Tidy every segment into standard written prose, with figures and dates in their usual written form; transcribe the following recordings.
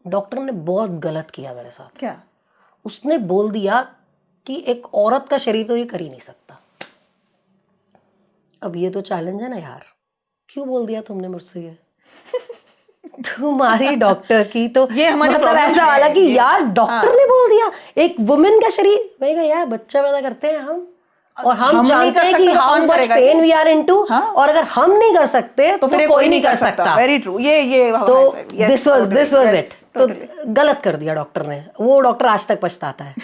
Doctor ने बहुत गलत किया मेरे साथ। क्या? उसने बोल दिया कि एक औरत का शरीर तो ये कर ही नहीं सकता। अब ये तो चैलेंज है ना यार, क्यों बोल दिया तुमने मुझसे ये? तुम्हारी डॉक्टर की तो ये हमारी मतलब problem ऐसा है, वाला कि ये- यार डॉक्टर हाँ। ने बोल दिया एक वुमेन का शरीर। मैंने कहा यार बच्चा पैदा करते हैं हम, और हम नहीं जानते कर हैं सकते कि तो हाउ कौन मच करेगा पेन ये? वी आर इनटू, हाँ। और अगर हम नहीं कर सकते तो फिर कोई नहीं कर सकता। Very true. ये तो yes, this was totally, it. yes, तो totally. गलत कर दिया डॉक्टर ने। वो डॉक्टर आज तक पछताता है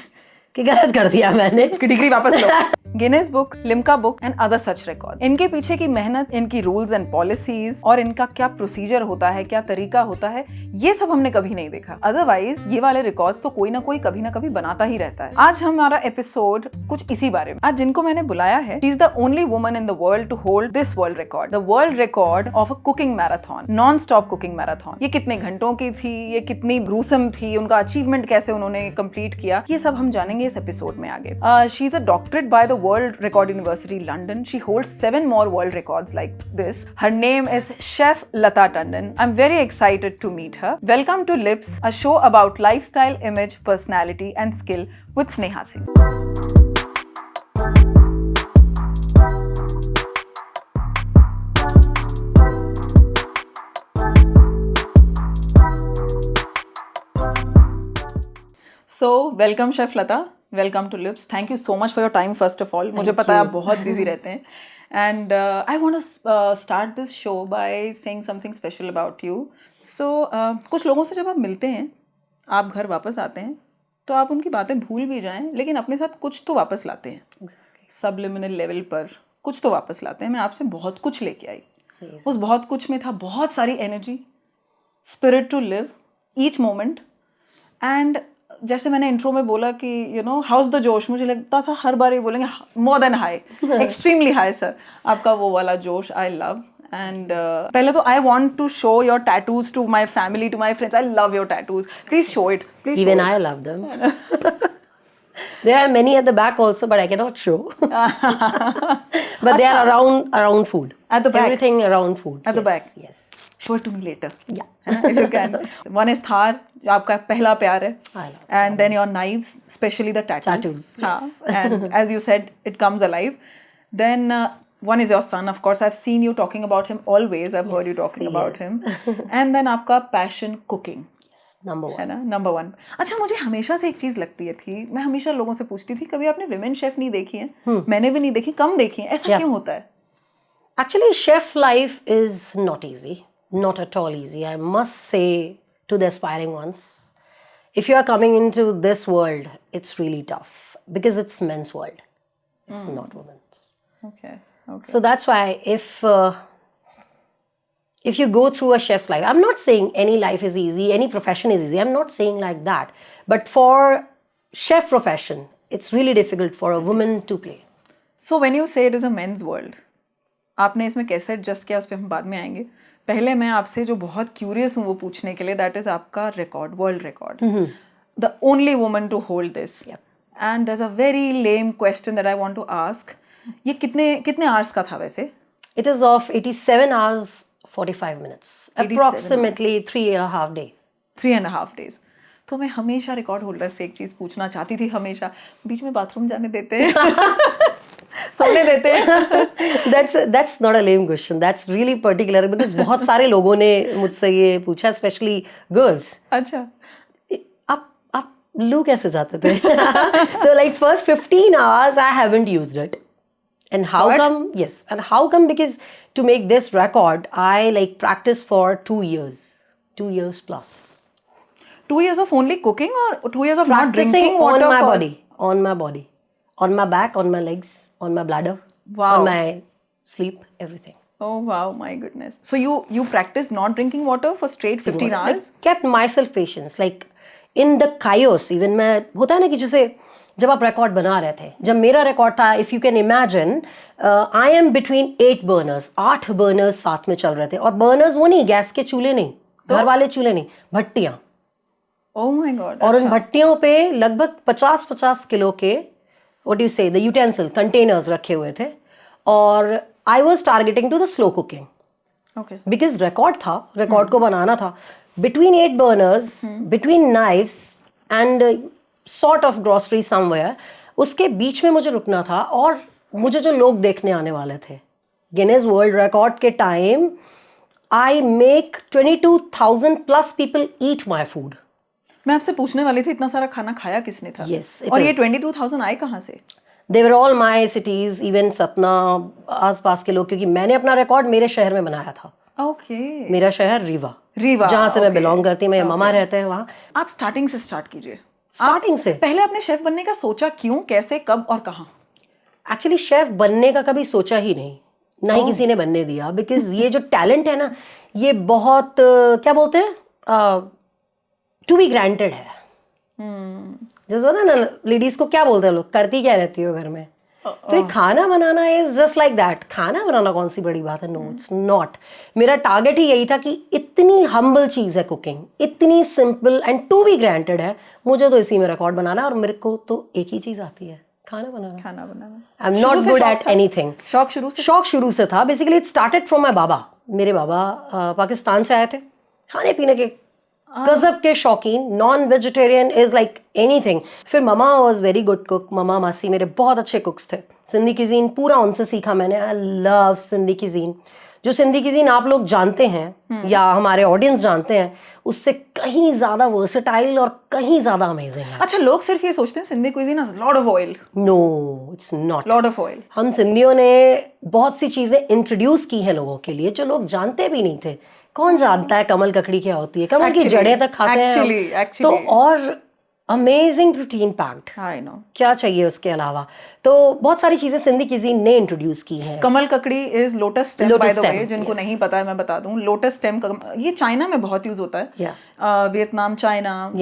कि गलत कर दिया मैंने। उसकी डिग्री वापस लो। Guinness book, Limca book and other such record. इनके पीछे की मेहनत, इनकी रूल्स एंड पॉलिसीज और इनका क्या प्रोसीजर होता है, क्या तरीका होता है, ये सब हमने कभी नहीं देखा। अदरवाइज ये वाले रिकॉर्ड्स तो कोई ना कोई कभी ना कभी बनाता ही रहता है। आज हमारा एपिसोड कुछ इसी बारे में। आज जिनको मैंने बुलाया है, she is the only woman in the world to hold this world record, the world record of a cooking marathon, non stop cooking marathon. ये कितने घंटों की थी, ये कितनी ग्रूसम थी, उनका अचीवमेंट कैसे उन्होंने कंप्लीट किया, ये सब हम जानेंगे इस एपिसोड में आगे। She is a doctorate by the world record University, London. She holds 7 more world records like this. Her name is Chef Lata Tandon. I'm very excited to meet her. Welcome to Lips, a show about lifestyle, image, personality, and skill with Sneha Singh. So, welcome Chef Lata. Welcome to lips. Thank you so much for your time first of all. मुझे पता है आप बहुत busy रहते हैं and I want to start this show by saying something special about you. So कुछ लोगों से जब आप मिलते हैं, आप घर वापस आते हैं, तो आप उनकी बातें भूल भी जाएं लेकिन अपने साथ कुछ तो वापस लाते हैं। सबलिमिनल लेवल पर कुछ तो वापस लाते हैं। मैं आपसे बहुत कुछ लेके आई। उस बहुत कुछ में था बहुत सारी energy, spirit to live each moment. And जैसे मैंने इंट्रो में बोला कि यू नो हाउस द जोश, मुझे लगता था हर बार ये बोलेंगे more than high, extremely high sir. आपका वो वाला जोश आई लव। एंड पहले तो I want to show your tattoos to my family, to my friends. I love your tattoos, please show it, please. Even I love them. There are many at the back also, but I cannot show. But they are around food. At the back. Everything around food. At the back. Yes. Show it to me later. Yeah. If you can. One is Thar, जो आपका पहला प्यार है. I love And then your knives, especially the tattoos. Tattoos, yes. And as you said, it comes alive. Then one is your son, of course. I've seen you talking about him always. I've heard you talking about him. And then आपका passion cooking. Number है one. ना, number one. अच्छा, मुझे हमेशा से एक चीज़ लगती है थी, मैं हमेशा लोगों से पूछती थी, कभी आपने विमेन शेफ नहीं देखी है? मैंने भी नहीं देखी, कम देखी है, ऐसा क्यों होता है? Actually, chef life is not easy. Not at all easy. I must say to the aspiring ones, if you are coming into this world, it's really tough because it's men's world. It's not women's. Okay. So that's why if you go through a chef's life, I'm not saying any life is easy, any profession is easy. I'm not saying like that. But for chef profession, it's really difficult for a woman to play. So when you say it is a men's world, आपने इसमें कैसे adjust किया, उस पर हम बाद में आएंगे। पहले मैं आपसे जो बहुत क्यूरियस हूँ वो पूछने के लिए, दैट इज आपका record, world record, the only woman to hold this. And there is a very lame question that I want to ask, ये कितने आवर्स का था वैसे? It is of 87 hours 45 minutes, approximately 3.5 days. 3.5 days। तो मैं हमेशा record holder से एक चीज़ पूछना चाहती थी, हमेशा, बीच में बाथरूम जाने देते हैं? सोने देते हैं? That's not a lame question. That's really particular because बहुत सारे लोगों ने मुझसे ये पूछा, especially girls. अच्छा, आप लू कैसे जाते थे? So like first 15 hours I haven't used it. And how come? Yes. And how come? Because to make this record, I like practiced for 2 years. 2 years plus. 2 years of only cooking or 2 years of not Practicing drinking water? on my body. On my back, on my legs, on my bladder. Wow. On my sleep, everything. Oh wow, my goodness. So you practiced not drinking water for straight 15 hours? I kept myself patience. Like in the chaos, even मैं होता है ना कि जैसे जब आप record बना रहे थे, जब मेरा रिकॉर्ड था, if you can imagine, I am between 8 burners, 8 burners साथ में चल रहे थे। और बर्नर्स वो नहीं, गैस के चूल्हे नहीं, घर वाले चूल्हे नहीं, भट्टियां। Oh my God. और उन भट्टियों पे लगभग 50-50 किलो के what you say the utensil containers रखे हुए थे। और I was targeting to the slow cooking Okay. Because record था, रिकॉर्ड को बनाना था। between 8 burners, between knives and sort of grocery somewhere, उसके बीच में मुझे रुकना था और मुझे जो लोग देखने आने वाले थे, गिनेस वर्ल्ड रिकॉर्ड के time I make 22,000 plus people eat my food. मैं आपसे पूछने वाली थी इतना सारा खाना खाया किसने था? Yes, it और ये is. 22,000 आए कहाँ से? They were all my cities, even Satna, आसपास के लोग, क्योंकि मैंने अपना रिकॉर्ड मेरे शहर में बनाया था. ओके. मेरा शहर रीवा, जहाँ से मैं बिलोंग करती हूँ, मेरे मामा रहते हैं वहाँ. आप स्टार्टिंग से स्टार्ट कीजिए. स्टार्टिंग से पहले आपने शेफ बनने का सोचा क्यों, कैसे, कब और कहाँ? एक्चुअली शेफ बनने का कभी सोचा ही नहीं, ना ही किसी ने बनने दिया, बिकॉज ये जो टैलेंट है ना, ये बहुत क्या बोलते हैं, टू बी ग्रांटेड है. जैसे होता है ना, लेडीज को क्या बोलते हैं लोग, करती क्या रहती हो घर में. तो ये खाना बनाना इज जस्ट लाइक दैट. खाना बनाना कौन सी बड़ी बात है? No, it's not. मेरा टारगेट ही यही था कि इतनी हम्बल चीज है कुकिंग, इतनी simple and to be granted है, मुझे तो इसी में रिकॉर्ड बनाना है. और मेरे को तो एक ही चीज आती है, खाना बनाना. I am not good at anything. शौक शुरू से था. Basically it started from my बाबा. मेरे बाबा पाकिस्तान से आए थे, खाने पीने के गजब के शौकीन, non vegetarian is like anything. फिर mama was very good cook. Mama मासी मेरे बहुत अच्छे कुक्स थे. सिंधी क्यूजीन पूरा उनसे सीखा मैंने. I love Sindhi cuisine. जो सिंधी क्यूजीन आप लोग जानते हैं या हमारे ऑडियंस जानते हैं, उससे कहीं ज्यादा वर्सेटाइल और कहीं ज्यादा अमेजिंग है. अच्छा, लोग सिर्फ ये सोचते हैं Sindhi cuisine has lot of oil. No, it's not lot of oil. हम सिंधियों ने बहुत सी चीजें इंट्रोड्यूस की हैं लोगों के लिए जो लोग जानते भी नहीं थे. कौन जानता है कमल ककड़ी क्या होती है? कमल की जड़ें तक खाते हैं तो. और amazing protein packed. I know. क्या चाहिए उसके अलावा. तो बहुत सारी चीजें सिंधी क्यूजीन ने इंट्रोड्यूस की हैं. कमल ककड़ी is lotus stem, by the way. जिनको नहीं पता है मैं बता दूं, लोटस स्टेम ये चाइना में बहुत यूज होता है. वियतनाम, चाइना,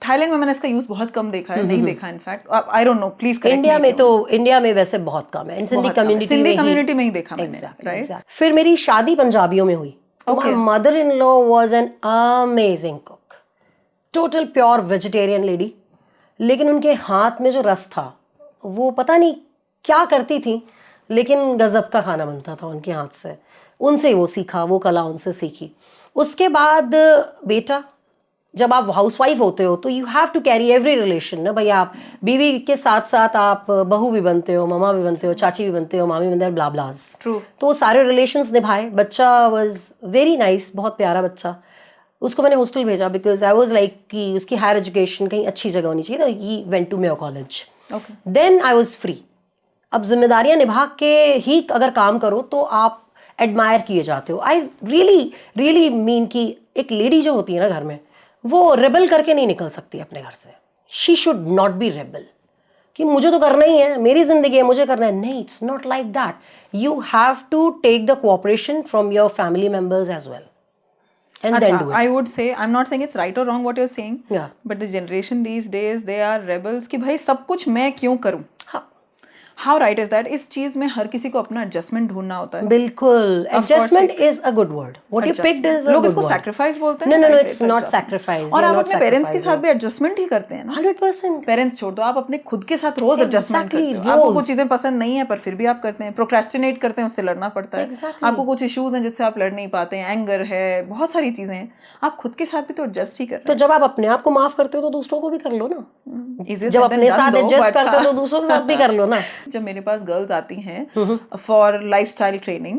थाईलैंड में मैंने इसका यूज बहुत कम देखा है, नहीं देखा in fact. I don't know, please correct me. India में वैसे बहुत कम है. सिंधी कम्युनिटी में ही देखा मैंने. राइट. फिर मेरी शादी पंजाबियों में हुई. My mother-in-law was an amazing cook, total pure vegetarian lady. लेकिन उनके हाथ में जो रस था, वो पता नहीं क्या करती थी, लेकिन गजब का खाना बनता था उनके हाथ से. उनसे वो सीखा, वो कला उनसे सीखी. उसके बाद बेटा, जब आप हाउसवाइफ होते हो तो you have to carry every relation ना भाई. आप बीवी के साथ साथ आप बहू भी बनते हो, ममा भी बनते हो, चाची भी बनते हो, मामी बनते हो, ब्ला ब्लाज. तो वो सारे रिलेशंस निभाए. बच्चा वाज वेरी नाइस, बहुत प्यारा बच्चा. उसको मैंने हॉस्टल भेजा बिकॉज आई वाज लाइक कि उसकी हायर एजुकेशन कहीं अच्छी जगह होनी चाहिए ना. He went to Mayo college. Then I was free. अब जिम्मेदारियां निभा के ही अगर काम करो तो आप एडमायर किए जाते हो. आई रियली मीन कि एक लेडी जो होती है ना घर में, वो रेबल करके नहीं निकल सकती अपने घर से. She should not be rebel कि मुझे तो करना ही है, मेरी जिंदगी है, मुझे करना है. नहीं, it's not like that. You have to take the cooperation from your family members as well. And then do it. I would say, I'm not saying it's right or wrong what you're saying, but the generation these days, they are rebels कि भाई सब कुछ मैं क्यों करूं. How right is that? इस चीज में हर किसी को अपना एडजस्टमेंट ढूंढना होता है. बिल्कुल. Adjustment is a good word. What you picked is a good word. लोग इसको सैक्रिफाइस बोलते हैं. No, it's not sacrifice. और आप अपने पेरेंट्स के साथ भी एडजस्टमेंट ही करते हैं ना. 100%. पेरेंट्स छोड़ दो, आप अपने खुद के साथ रोज एडजस्टमेंट करते हो. आपको कुछ चीजें पसंद नहीं है पर फिर भी आप करते हैं. प्रोक्रेस्टिनेट करते हैं, उससे लड़ना पड़ता है. आपको कुछ इश्यूज हैं जिससे आप लड़ नहीं पाते हैं. एंगर है, बहुत सारी चीजें हैं. आप खुद के साथ भी तो एडजस्ट ही कर रहे हैं. तो जब आप अपने आप को माफ करते हो तो दूसरों को भी कर लो ना. जब अपने साथ एडजस्ट करते हो तो दूसरों के साथ भी कर लो ना. जब मेरे पास गर्ल्स आती हैं फॉर लाइफस्टाइल ट्रेनिंग,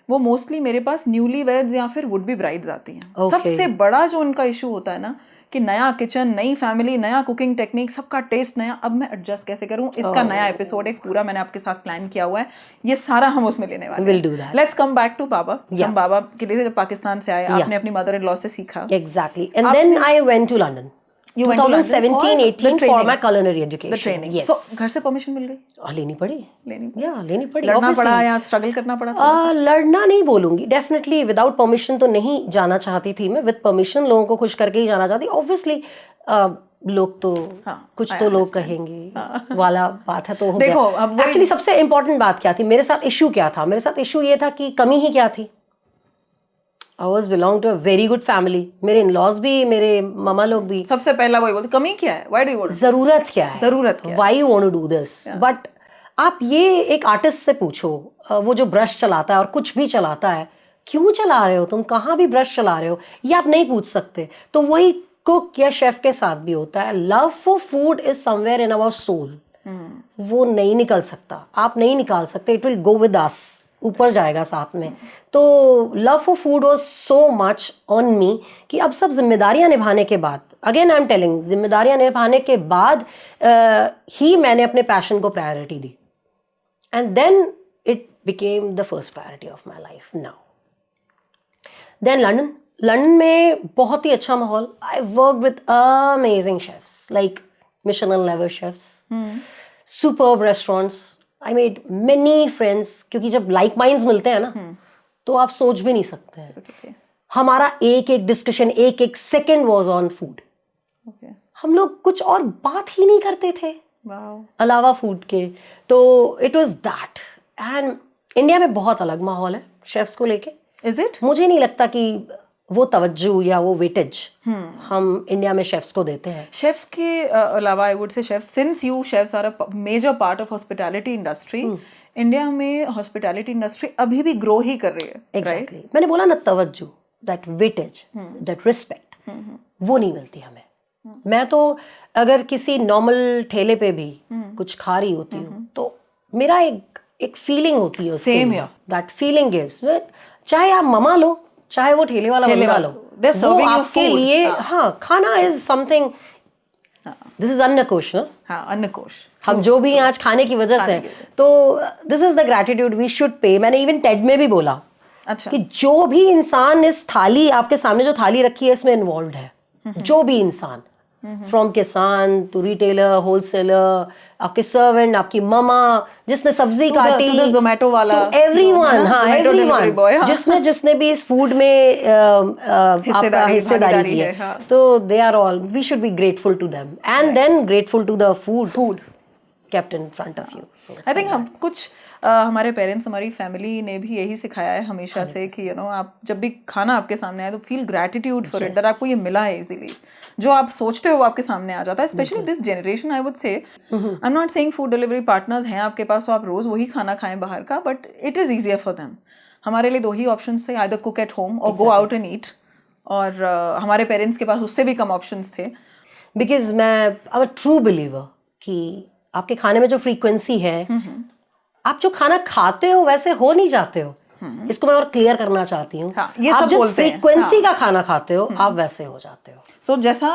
वो मोस्टली मेरे पास न्यूली वेड्स या फिर वुड बी ब्राइड्स आती हैं. सबसे बड़ा जो उनका इशू होता है ना कि नया किचन, नई फैमिली, नया कुकिंग टेक्निक, सबका टेस्ट नया, अब मैं एडजस्ट कैसे करूं. इसका नया एपिसोड एक पूरा मैंने आपके साथ प्लान किया हुआ है. ये सारा हम उसमें लेने वाले हैं. We'll do that. Let's come back to बाबा. हम बाबा के लिए जब पाकिस्तान से आए, आपने अपनी मदर इन लॉ से सीखा. Exactly. And then I went to London. 2017-18 for my culinary education. The training. Yes. So घर से परमिशन मिल गई? लेनी पड़ी. लेनी पड़ी. लड़ना पड़ा या स्ट्रगल करना पड़ा? लड़ना नहीं बोलूंगी. डेफिनेटली विदाउट परमिशन तो नहीं जाना चाहती थी मैं. विद परमिशन लोगों को खुश करके ही जाना चाहती. ऑब्वियसली लोग तो कुछ तो लोग कहेंगे वाला बात है. तो देखो एक्चुअली सबसे इंपॉर्टेंट बात क्या थी, मेरे साथ इशू क्या था. मेरे साथ इशू ये था कि कमी ही क्या थी. I was belong to a very good family. मेरे इन-लॉज भी, मेरे मामा लोग भी. सबसे पहला वही बोलते, कमी क्या है? Why do you want? जरूरत क्या है? Why you want to do this? But आप ये एक आर्टिस्ट से पूछो, वो जो ब्रश चलाता है और कुछ भी चलाता है, क्यों चला रहे हो तुम, कहाँ भी ब्रश चला रहे हो, ये आप नहीं पूछ सकते. तो वही कुक या शेफ के साथ भी होता है. Love for food is somewhere in our soul. वो नहीं निकल सकता, आप नहीं निकाल सकते. It will go with us, ऊपर जाएगा साथ में. तो love for food was so much on me कि अब सब जिम्मेदारियां निभाने के बाद, अगेन आई एम टेलिंग, जिम्मेदारियां निभाने के बाद ही मैंने अपने पैशन को प्रायोरिटी दी. And then it became the first priority of my life now. Then London में बहुत ही अच्छा माहौल. I work with amazing chefs, like Michelin level chefs, superb restaurants. I made many friends, क्योंकि जब लाइक माइंड्स मिलते हैं ना तो आप सोच भी नहीं सकते हैं. हमारा एक एक डिस्कशन, एक एक सेकेंड वॉज ऑन फूड. हम लोग कुछ और बात ही नहीं करते थे अलावा फूड के. तो it was that. And India में बहुत अलग माहौल है शेफ्स को लेके. Is it? मुझे नहीं लगता कि वो तवज्जो या वो वेटेज हम इंडिया में शेफ्स को देते हैं. शेफ्स के अलावा I would say chefs, since you chefs are a major part of hospitality industry, India में हॉस्पिटैलिटी इंडस्ट्री अभी भी ग्रो ही कर रही है. एग्जैक्टली. मैंने बोला ना, तवज्जो, दैट वेटेज, दैट रिस्पेक्ट, वो नहीं मिलती हमें. मैं तो अगर किसी नॉर्मल ठेले पे भी कुछ खा रही होती हूँ तो मेरा एक फीलिंग होती है. Same here. That feeling gives, चाहे आप ममा लो, चाहे वो ठेले वाला बंदा लो, वो आपके लिए, हाँ, खाना इज समथिंग, दिस इज अन्नकोश ना. हाँ, अन्नकोश. हम जो भी आज खाने की वजह से, तो this is the gratitude we should pay. मैंने इवन टेड में भी बोला अच्छा, कि जो भी इंसान इस थाली, आपके सामने जो थाली रखी है, इसमें इन्वॉल्व है, जो भी इंसान, फ्रॉम किसान टू रिटेलर, होलसेलर, आपके सर्वेंट, आपकी ममा जिसने सब्जी काटी, जोमेटो वाला, एवरीवन, हाँ, एवरीवन, जिसने भी इस फूड में आपका हिस्सेदारी की है, तो they are all, we should be grateful to them and then grateful to the food kept in front of you. So I think हम कुछ हमारे पेरेंट्स, हमारी फैमिली ने भी यही सिखाया है हमेशा से कि यू नो, आप जब भी खाना आपके सामने आए तो feel gratitude for it, that आपको ये मिला है इजीली. जो आप सोचते हो वो आपके सामने आ जाता है. Specially this generation, I would से, आई am not saying food delivery partners हैं आपके पास तो आप रोज वही खाना खाएं बाहर का, but it is easier for them. हमारे लिए दो ही ऑप्शंस थे, आइदर कुक एट होम और गो आउट एंड ईट. और हमारे पेरेंट्स के पास उससे भी कम ऑप्शंस थे. बिकॉज मैं I am a true believer कि आपके खाने में जो फ्रीक्वेंसी है, आप जो खाना खाते हो वैसे हो नहीं जाते हो. इसको मैं और क्लियर करना चाहती हूँ. हाँ, ये आप सब जिस हाँ. फ्रीक्वेंसी का खाना खाते हो आप वैसे हो जाते हो. सो जैसा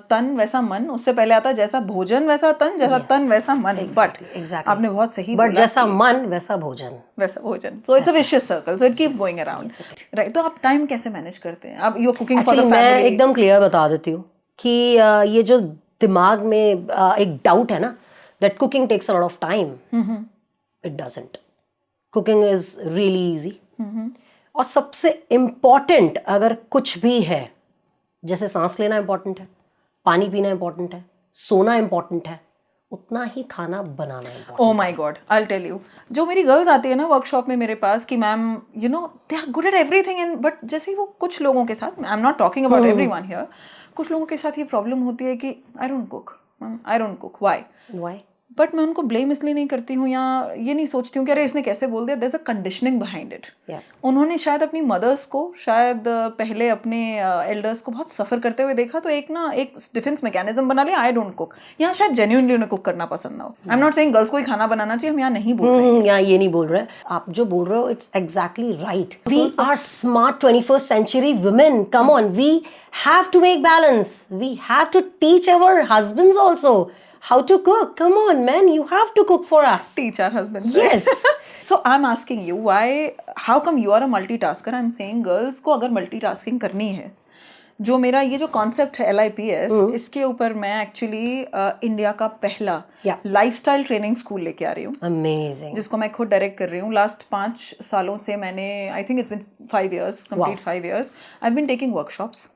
तन वैसा मन, उससे पहले आता जैसा भोजन वैसा तन, जैसा तन वैसा मन. बट आपने बहुत सही बोला, बट जैसा मन वैसा भोजन, वैसा भोजन. So it's a vicious circle, so it keeps going around. Right. तो आप टाइम कैसे मैनेज करते हैं? आप you are cooking for the family. मैं एकदम क्लियर बता देती हूँ कि ये जो दिमाग में एक डाउट है ना, that cooking takes a lot of time. It doesn't. Cooking is really easy. और सबसे important अगर कुछ भी है, जैसे सांस लेना important है, पानी पीना important है, सोना important है, उतना ही खाना बनाना important. Oh my God, I'll tell you. जो मेरी गर्ल्स आती है ना वर्कशॉप में मेरे पास कि ma'am you know they are good at everything, and but जैसे ही वो कुछ लोगों के साथ, I am not talking about everyone here, कुछ लोगों के साथ ये प्रॉब्लम होती है कि I don't cook. Why? But मैं उनको ब्लेम इसलिए नहीं करती हूँ या ये नहीं सोचती हूँ कि अरे इसने कैसे बोल दिया. There is a conditioning behind it. उन्होंने शायद अपनी मदर्स को, शायद पहले अपने एल्डर्स को बहुत सफ़र करते हुए देखा, तो एक डिफेंस मैकेनिज्म बना लिया, आई डोंट कुक. यहाँ शायद जेन्युइनली उन्हें कुक करना पसंद ना हो. आई एम नॉट सेइंग गर्ल्स को ही खाना बनाना चाहिए, हम यहाँ नहीं बोल रहे हैं, यहाँ ये नहीं बोल रहे. आप जो बोल रहे हो it's exactly right. We are smart 21st century women. Come on, we have to make balance. We have to teach our husbands also how to cook. Come on, man, you have to cook for us. Teach our husbands. Yes. So I'm asking you, how come you are a multitasker? I'm saying girls को अगर multitasking करनी है, जो मेरा ये जो concept है LIPS, इसके ऊपर मैं एक्चुअली इंडिया का पहला लाइफस्टाइल ट्रेनिंग स्कूल लेके आ रही हूँ. Amazing. जिसको मैं खुद डायरेक्ट कर रही हूँ. लास्ट 5 सालों से मैंने, I think it's been 5 years, complete 5 years, I have been taking workshops.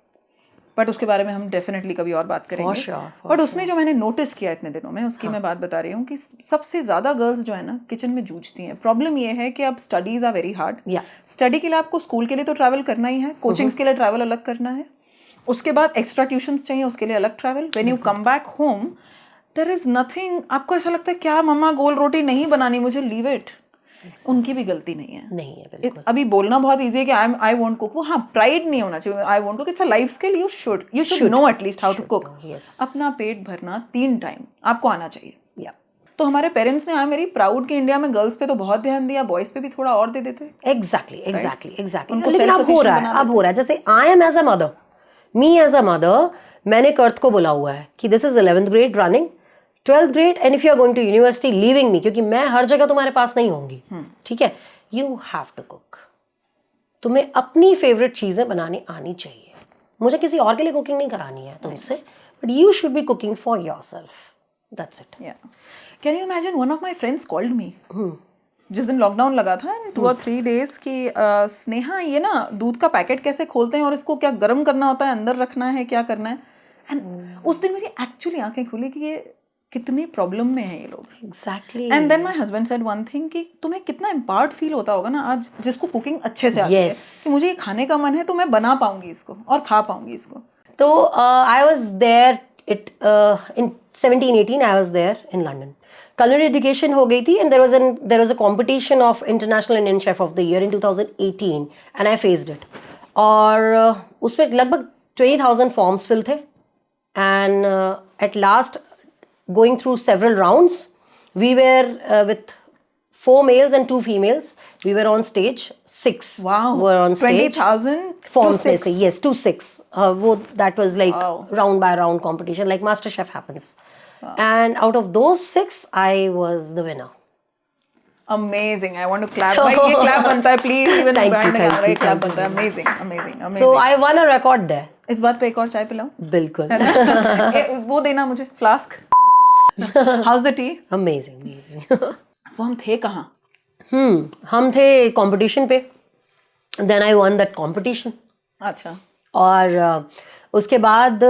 But उसके बारे में हम डेफिनेटली कभी और बात करेंगे. बट उसमें जो मैंने नोटिस किया इतने दिनों में, उसकी मैं बात बता रही हूँ कि सबसे ज़्यादा गर्ल्स जो है ना किचन में जूझती हैं. प्रॉब्लम ये है कि अब studies are very hard. Study के लिए आपको स्कूल के लिए तो ट्रैवल करना ही है, कोचिंग्स के लिए ट्रैवल अलग करना है, उसके बाद एक्स्ट्रा ट्यूशन्स चाहिए, उसके लिए अलग travel. When you come back home there is nothing. आपको ऐसा लगता है क्या मम्मा गोल रोटी नहीं बनानी, मुझे लीव इट. उनकी भी गलती नहीं है। नहीं है बिल्कुल। अभी बोलना बहुत इजी है कि आई वांट कुक, वो हाँ प्राइड नहीं होना चाहिए। I want cook, it's a life skill, you should know at least how to cook. अपना पेट भरना 3 टाइम आपको आना चाहिए। तो हमारे पेरेंट्स ने मेरी प्राउड कि इंडिया में गर्ल्स पे तो बहुत ध्यान दिया, बॉयज पे भी थोड़ा और दे देते। एग्जैक्टली। लेकिन अब हो रहा है जैसे I am as a mother, me as a mother, मैंने कर्त को बोला हुआ है कि this is 11th grade running, 12th grade, and if you are going to university leaving me, क्योंकि मैं हर जगह तुम्हारे पास नहीं होंगी, ठीक है, यू हैव टू कुक। तुम्हें अपनी फेवरेट चीजें बनानी आनी चाहिए। मुझे किसी और के लिए कुकिंग नहीं करानी है तुमसे, but you should B cooking for yourself, that's it. Can you imagine, one of my friends called me जिस दिन लॉकडाउन लगा था, 2 or 3 days की, स्नेहा ये ना दूध का पैकेट कैसे खोलते हैं और इसको क्या गर्म करना होता है, अंदर रखना है, क्या करना है। एंड उस दिन मेरी एक्चुअली आंखें खुली कि ये कितनी प्रॉब्लम में है ये लोग। Exactly. And then my husband said one thing कि तुम्हें कितना एम्पावर्ड फील होता होगा ना आज, जिसको कुकिंग अच्छे से आती है, कि मुझे ये खाने का मन है तो मैं बना पाऊंगी इसको और खा पाऊंगी इसको। तो I was there in 17-18 I was there in London. Culinary education हो गई थी, and there was a competition of International Indian Chef of the Year in 2018 and I faced it. और उसमें लगभग 20,000 forms fill थे, and at last going through several rounds we were with 4 males and 2 females. We were on stage. 6 were on stage. 20,000 forms में से, yes, to 6. वो that was like round by round competition, like Master Chef happens. And out of those 6, I was the winner. Amazing. I want to clap. भाई ये clap बनता है, please. Even behind the camera ये clap बनता है. Amazing, amazing, amazing. So I won a record there. इस बात पे एक और चाय पिलाऊं? बिल्कुल। वो देना मुझे, flask. How's the tea? Amazing, amazing. So हम थे कहाँ? हम थे कंपटीशन पे। Then I won that competition. अच्छा। और उसके बाद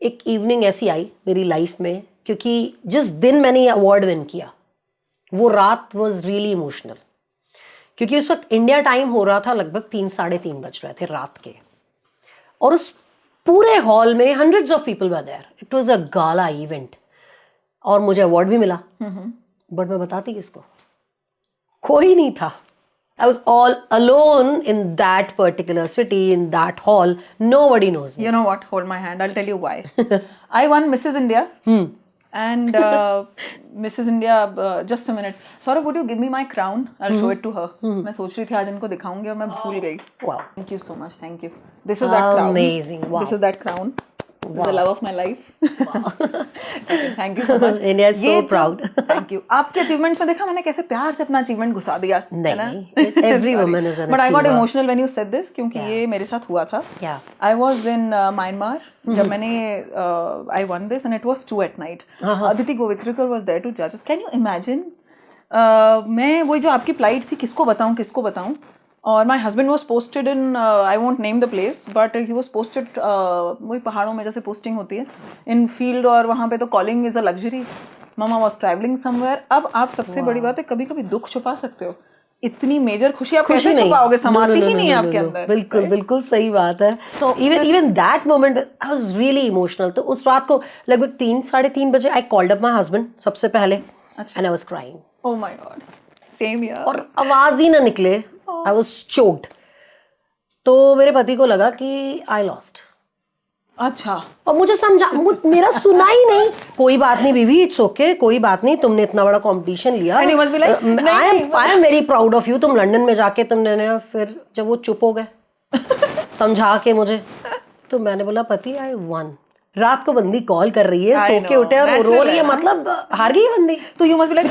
एक इवनिंग ऐसी आई मेरी लाइफ में, क्योंकि जिस दिन मैंने ये अवार्ड विन किया वो रात वाज रियली इमोशनल, क्योंकि उस वक्त इंडिया टाइम हो रहा था, लगभग 3-3:30 बज रहे थे रात के, और उस पूरे हॉल में hundreds of people were there. It was a gala event. और मुझे अवार्ड भी मिला, बट मैं बताती किसको? कोई नहीं था। I was all alone in that particular city, in that hall. Nobody knows me. You know what? Hold my hand. I'll tell you why. I won Mrs. India. And Mrs. India, just a minute. Saurabh, would you give me my crown? I'll show it to her. मैं सोच रही थी आज इनको दिखाऊंगी और मैं भूल गई. Wow. Thank you so much. Thank you. This is that crown. Amazing. Wow. This is that crown. The love of my life. Okay, thank you so much. India is so proud. Thank you. आपके achievements में देखा मैंने कैसे प्यार से अपना achievement घुसा दिया, है ना? Every woman is an But I got achiever. emotional when you said this, क्योंकि ये मेरे साथ हुआ था. Yeah. I was in Myanmar जब मैंने I won this and it was 2 at night. Aditi Govithrekar was there to judge us. Can you imagine? मैं वो जो आपकी plight थी, किसको बताऊं? और my husband was posted in, I want name the place, but he was posted वही पहाड़ों में जैसे पोस्टिंग होती है इन फील्ड, और वहाँ पे तो calling is a luxury. Mama was travelling somewhere. अब आप सबसे बड़ी बात है, कभी कभी दुख छुपा सकते हो, इतनी मेजर खुशी आप कैसे छुपाओगे? समाती ही नहीं है आपके अंदर. बिल्कुल बिल्कुल सही बात है. So even that moment I was really emotional. तो उस रात को लगभग 3-3:30 बजे I called up my husband सबसे पहले, and I was crying. Oh my God, same here. और आवाज ही ना निकले. I was choked. तो मेरे पति को लगा कि I lost. अच्छा. और मुझे मेरा सुना ही नहीं. कोई बात नहीं बीवी, इट्स ओके, कोई बात नहीं, तुमने इतना बड़ा कंपटीशन लिया. And you must be like, I am very proud of you. तुम लंदन में जाके तुमने, फिर जब वो चुप हो गए समझा के मुझे, तो मैंने बोला पति I won. रात को बंदी कॉल कर रही है, सो के उठे और वो रो रही है, मतलब हार गई बंदी. तो you must be like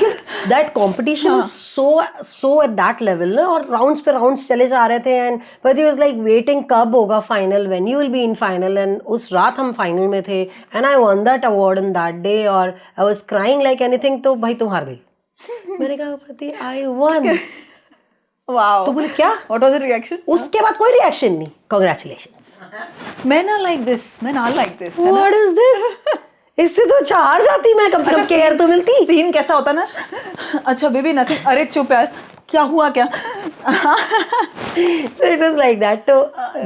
that competition was so at that level ना, और राउंड्स पे राउंड्स चले जा रहे थे, and but he was like waiting कब होगा final, when you will be in final. And उस रात हम फाइनल में थे, and I won that award in that day, और I was crying like anything. तो भाई तुम हार गई. मैंने कहा पति आई वन. वाओ. तो बोले क्या? What was the reaction? उसके बाद कोई रिएक्शन नहीं. कांग्रेचुलेशंस. मैं ना like this. What is this? इससे तो अच्छा हार जाती मैं, कम से कम केयर तो मिलती. सीन कैसा होता ना, अच्छा बेबी नथिंग, अरे चुप यार, क्या हुआ क्या? So it was like that. So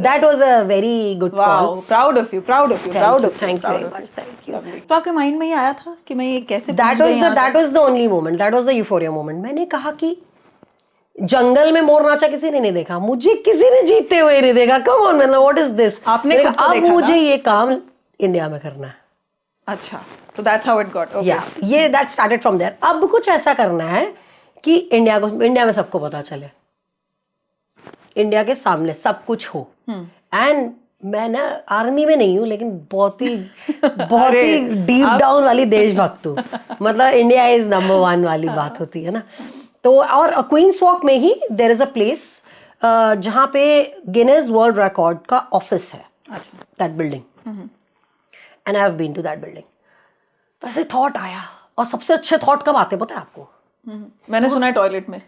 that was a very good call. Wow, proud of you, proud of you, proud of you. Thank you proud very of much. Thank you. Lovely. तो आपके mind में ये आया था कि मैं ये कैसे That was the only moment. That was the euphoria moment. मैंने कहा कि जंगल में मोर नाचा किसी ने नहीं देखा, मुझे किसी ने जीतते हुए नहीं देखा. Come on, मतलब what is this? आपने खुद को अब देखा मुझे ना? ये काम इंडिया में करना है. अच्छा, तो that's how it got. Okay. Yeah, ये that started from there. अब कुछ ऐसा करना है कि इंडिया में सबको पता चले, इंडिया के सामने सब कुछ हो. एंड मैं ना आर्मी में नहीं हूँ, लेकिन बहुत ही डीप डाउन वाली देशभक्त हूँ. मतलब इंडिया इज नंबर 1 वाली बात होती है ना. तो और क्वींस वॉक में ही देयर इज अ प्लेस जहाँ पे गिनेस वर्ल्ड रिकॉर्ड का ऑफिस है. अच्छा. That building, and I have been to that building. तो ऐसे थॉट आया, और सबसे अच्छे थॉट कब आते पता है आपको? मैंने सुना है टॉयलेट में.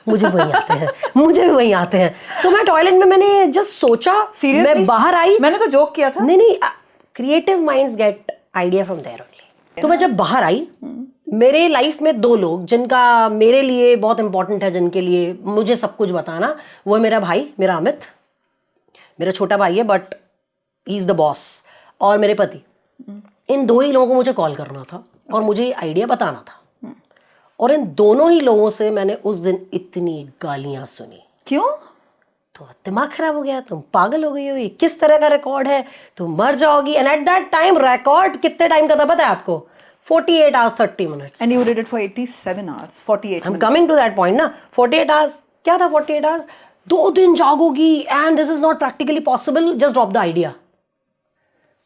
मुझे वही आते हैं, मुझे भी वही आते हैं. तो मैं टॉयलेट में मैंने जस्ट सोचा, मैं बाहर आई. मैंने तो जोक किया था. नहीं, creative minds get idea from there only. तो मैं जब बाहर आई, मेरे लाइफ में 2 लोग जिनका मेरे लिए बहुत इंपॉर्टेंट है, जिनके लिए मुझे सब कुछ बताना, वो है मेरा भाई, मेरा अमित. मेरा छोटा भाई है but he is the boss. और मेरे पति. इन 2 ही लोगों को मुझे कॉल करना था और मुझे ये आइडिया बताना था. और इन दोनों ही लोगों से मैंने उस दिन इतनी गालियां सुनी. क्यों? तो दिमाग खराब हो गया, तुम पागल हो गई हो, ये किस तरह का रिकॉर्ड है, तुम मर जाओगी. And at that time record कितने टाइम का था पता है आपको? 48 hours 30 minutes. And you did it for 87 hours, 48 I'm minutes. coming to that point ना. 48 hours क्या था? 48 hours 2 दिन जागोगी, and this is not practically possible, just drop the idea.